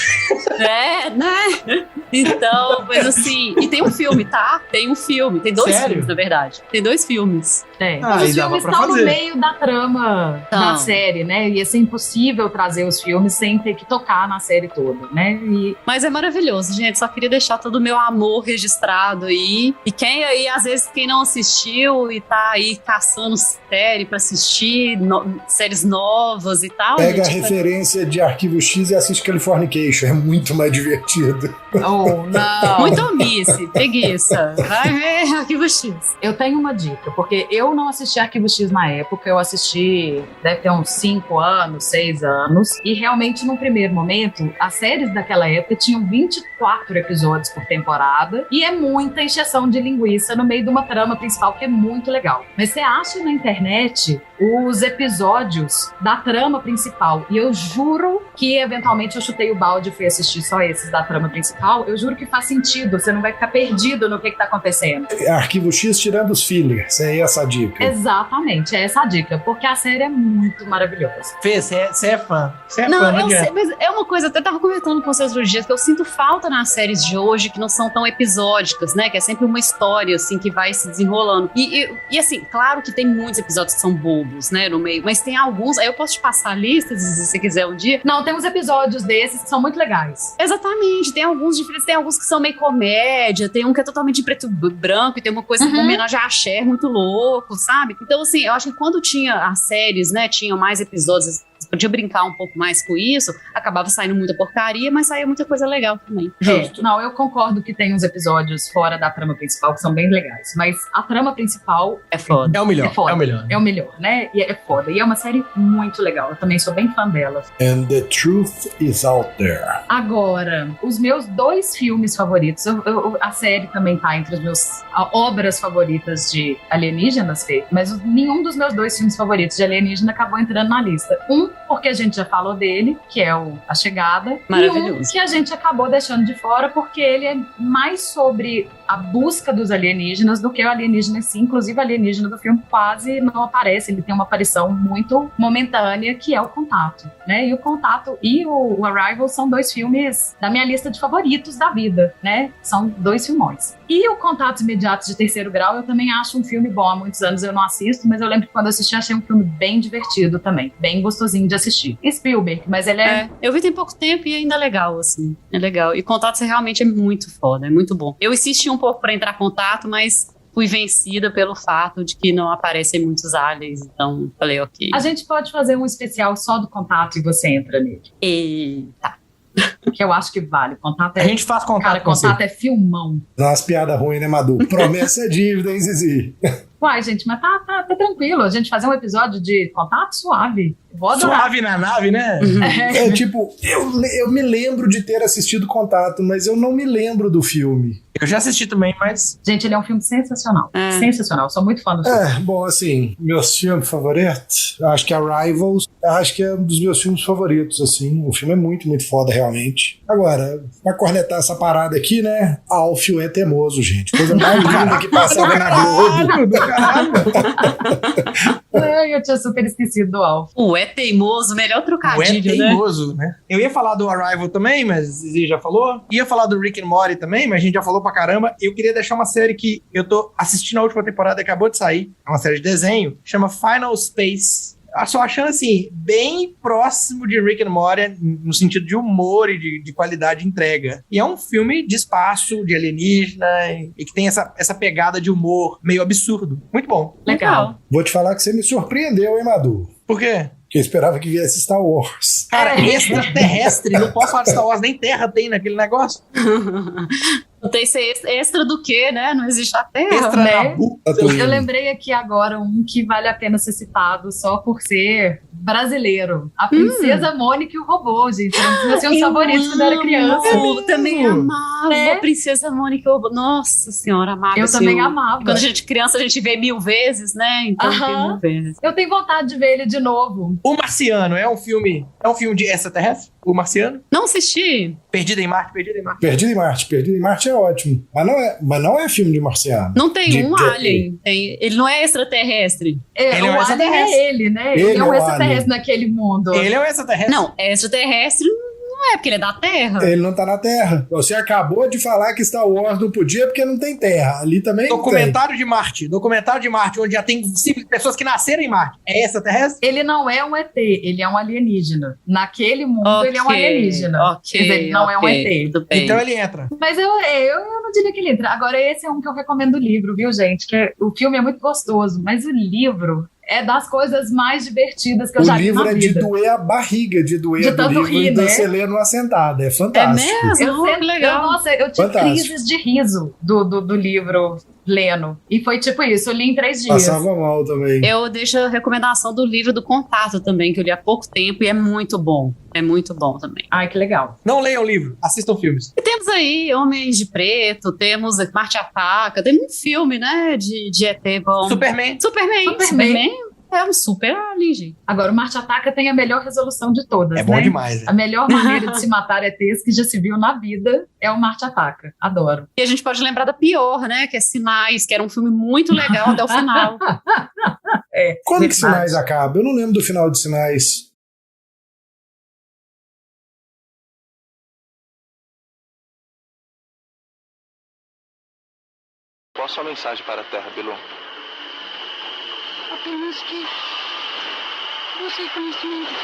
S3: Né? Então, mas assim, e tem um filme, tá? Tem um filme, tem 2 filmes, na verdade. Tem 2 filmes.
S4: Os filmes estão no meio da trama da série, né? Ia ser impossível trazer os filmes sem ter que tocar na série toda, né?
S3: Mas é maravilhoso, gente. Só queria deixar todo o meu amor registrado aí. E quem aí, às vezes, quem não assistiu e tá aí caçando série pra assistir, séries novas e tal.
S1: Pega a referência de Arquivo X e assiste Californication. É muito mais divertido.
S4: Não.
S3: Muito omisse, preguiça. Vai ver Arquivo X.
S4: Eu tenho uma dica, porque eu não assisti Arquivo X na época, eu assisti, deve ter uns 5 anos, 6 anos, e realmente, num primeiro momento, as séries daquela época tinham 24 episódios por temporada, e é muita encheção de linguiça no meio de uma trama principal que é muito legal. Mas você acha na internet os episódios da trama principal, e eu juro que, eventualmente, eu chutei o balde e fui assistir só esses da trama principal, eu juro que faz sentido, você não vai ficar perdido no que tá acontecendo.
S1: Arquivo X tirando os fillers, é essa a dica.
S4: Exatamente, é essa a dica, porque a série é muito maravilhosa.
S2: Fê, você é fã. Você é
S3: Não,
S2: fã,
S3: eu
S2: adianta.
S3: sei, mas é uma coisa, eu até tava comentando com vocês outros dias, que eu sinto falta nas séries de hoje, que não são tão episódicas, né? Que é sempre uma história, assim, que vai se desenrolando. E assim, claro que tem muitos episódios que são bobos, né, no meio, mas tem alguns, aí eu posso te passar a lista, se você quiser um dia.
S4: Não, tem uns episódios desses que são muito legais.
S3: Exatamente, tem alguns diferentes, tem alguns que são meio comédia, tem um que é totalmente preto e branco, e tem uma coisa com homenagem a Cher muito louco, sabe? Então, assim, eu acho que quando tinha as séries, né, tinham mais episódios, podia brincar um pouco mais com isso, acabava saindo muita porcaria, mas saía muita coisa legal também.
S2: Justo.
S4: Não, eu concordo que tem uns episódios fora da trama principal que são bem legais, mas a trama principal
S3: É foda.
S2: É o melhor.
S4: é foda.
S2: É o melhor.
S4: É o melhor, né? E é foda. E é uma série muito legal. Eu também sou bem fã dela.
S1: And the truth is out there.
S4: Agora, os meus 2 filmes favoritos, a série também tá entre as minhas obras favoritas de alienígenas, Fê, mas nenhum dos meus 2 filmes favoritos de alienígena acabou entrando na lista. Um, porque a gente já falou dele, que é A Chegada.
S3: Maravilhoso.
S4: E um que a gente acabou deixando de fora, porque ele é mais sobre a busca dos alienígenas do que o alienígena em si. Inclusive, o alienígena do filme quase não aparece, ele tem uma aparição muito momentânea, que é o Contato, né? E o Contato e o Arrival são 2 filmes da minha lista de favoritos da vida, né? São 2 filmões. E o Contatos Imediatos de Terceiro Grau, eu também acho um filme bom. Há muitos anos eu não assisto, mas eu lembro que quando eu assisti, achei um filme bem divertido também, bem gostosinho de assistir. Spielberg, mas ele é...
S3: Eu vi tem pouco tempo e ainda é legal, assim. É legal. E Contato realmente é muito foda, é muito bom. Eu insisti um pouco pra entrar em contato, mas fui vencida pelo fato de que não aparecem muitos aliens, então falei, ok.
S4: A gente pode fazer um especial só do Contato e você entra nele.
S3: Eita.
S4: Que eu acho que vale. Contato
S2: A gente faz contato
S4: Cara,
S2: com você.
S4: Contato é filmão.
S1: Dá umas piadas ruins, né, Madu? Promessa é dívida, hein, Zizi?
S4: Uai, gente, mas tá tranquilo. A gente fazer um episódio de Contato suave. Vou adorar.
S2: Suave na nave, né?
S1: É tipo, eu me lembro de ter assistido Contato, mas eu não me lembro do filme.
S2: Eu já assisti também, mas...
S4: Gente, ele é um filme sensacional.
S3: É.
S4: Sensacional. Sou muito fã do filme.
S1: Bom, assim, meus filmes favoritos, acho que Arrivals, acho que é um dos meus filmes favoritos, assim. O filme é muito, muito foda, realmente. Agora, pra cornetar essa parada aqui, né? Alfio é teimoso, gente. Coisa mais linda que passava na Globo.
S2: Caralho.
S4: Ai, eu tinha super esquecido do Alf.
S3: É teimoso, melhor
S2: O é
S3: trocadilho, né?
S2: teimoso, né? Eu ia falar do Arrival também, mas Zizi já falou. Ia falar do Rick and Morty também, mas a gente já falou pra caramba. Eu queria deixar uma série que eu tô assistindo a última temporada, acabou de sair. É uma série de desenho, chama Final Space. Eu só achando, assim, bem próximo de Rick and Morty, no sentido de humor e de qualidade de entrega. E é um filme de espaço, de alienígena, e que tem essa pegada de humor meio absurdo. Muito bom.
S4: Legal.
S1: Vou te falar que você me surpreendeu, hein, Madu?
S2: Por quê?
S1: Que eu esperava que viesse Star Wars.
S2: Cara, extraterrestre, não posso falar de Star Wars, nem terra tem naquele negócio.
S3: Não tem ser extra do que, né? Não existe a Terra.
S2: Extra
S4: né?
S2: Nabu.
S4: Eu lembrei aqui agora um que vale a pena ser citado só por ser brasileiro. A Princesa Mônica e o Robô, gente. Era um dos meus filmes favoritos quando eu era criança.
S3: Eu também amava
S4: Né?
S3: a Princesa Mônica. e o Robô. Nossa senhora, amava
S4: Eu
S3: esse
S4: também
S3: filme.
S4: amava.
S3: Quando a gente é criança, a gente vê 1000 vezes, né? Então
S4: Aham.
S3: tem 1000 vezes.
S4: Eu tenho vontade de ver ele de novo.
S2: O Marciano é um filme de extraterrestre? O Marciano?
S3: Não assisti?
S2: Perdido em Marte, Perdido em Marte.
S1: Perdido em Marte. Perdido em Marte é ótimo. Mas não é filme de marciano.
S3: Não tem
S1: De-
S3: um
S1: de-
S3: alien. Ele não é extraterrestre.
S2: Ele é um
S4: O alien
S2: extraterrestre.
S4: é ele, né?
S1: Ele
S4: Ele é
S1: é
S4: um
S1: o
S4: extraterrestre
S1: alien.
S4: naquele mundo.
S2: Ele é um extraterrestre.
S3: Não, extraterrestre não é, porque ele é da Terra.
S1: Ele não tá na Terra. Você acabou de falar que Star Wars não podia porque não tem Terra. Ali também
S2: Documentário de Marte, onde já tem simples pessoas que nasceram em Marte. É extraterrestre?
S4: Ele não é um ET, ele é um alienígena. Naquele mundo, ele é um alienígena.
S3: Ok,
S4: Quer dizer, ele não é um
S3: ok,
S4: ET.
S3: tudo bem.
S2: Então ele entra.
S4: Mas eu não diria que ele entra. Agora, esse é um que eu recomendo o livro, viu, gente? O filme é muito gostoso, mas o livro é das coisas mais divertidas que eu
S1: O
S4: já vi
S1: livro
S4: na
S1: é
S4: vida.
S1: de doer a barriga, de doer
S4: De
S1: do
S4: tanto
S1: livro
S4: rir,
S1: e
S4: né?
S1: você ler numa sentada. É
S3: É
S1: fantástico.
S3: mesmo?
S4: Eu,
S3: Que legal.
S4: Nossa, eu tive
S1: Fantástico.
S4: crises de riso do livro lendo. E foi tipo isso, eu li em 3 dias.
S1: Passava mal também.
S3: Eu deixo a recomendação do livro do Contato também, que eu li há pouco tempo e é muito bom. É muito bom também.
S4: Ai, que legal.
S2: Não leiam o livro, assistam filmes.
S3: E temos aí Homens de Preto, temos Marte Ataca, tem muito filme, né, de ET bom.
S2: Superman.
S3: Superman é um super alien, gente.
S4: Agora, o Marte Ataca tem a melhor resolução de todas,
S2: É bom
S4: né?
S2: demais.
S4: A melhor maneira de se matar ETs que já se viu na vida é o Marte Ataca. Adoro.
S3: E a gente pode lembrar da pior, né, que é Sinais, que era um filme muito legal até o final.
S1: Quando que
S4: verdade.
S1: Sinais acaba? Eu não lembro do final de Sinais.
S5: Qual a sua mensagem para a Terra, Bilu?
S6: Apenas que busque conhecimento.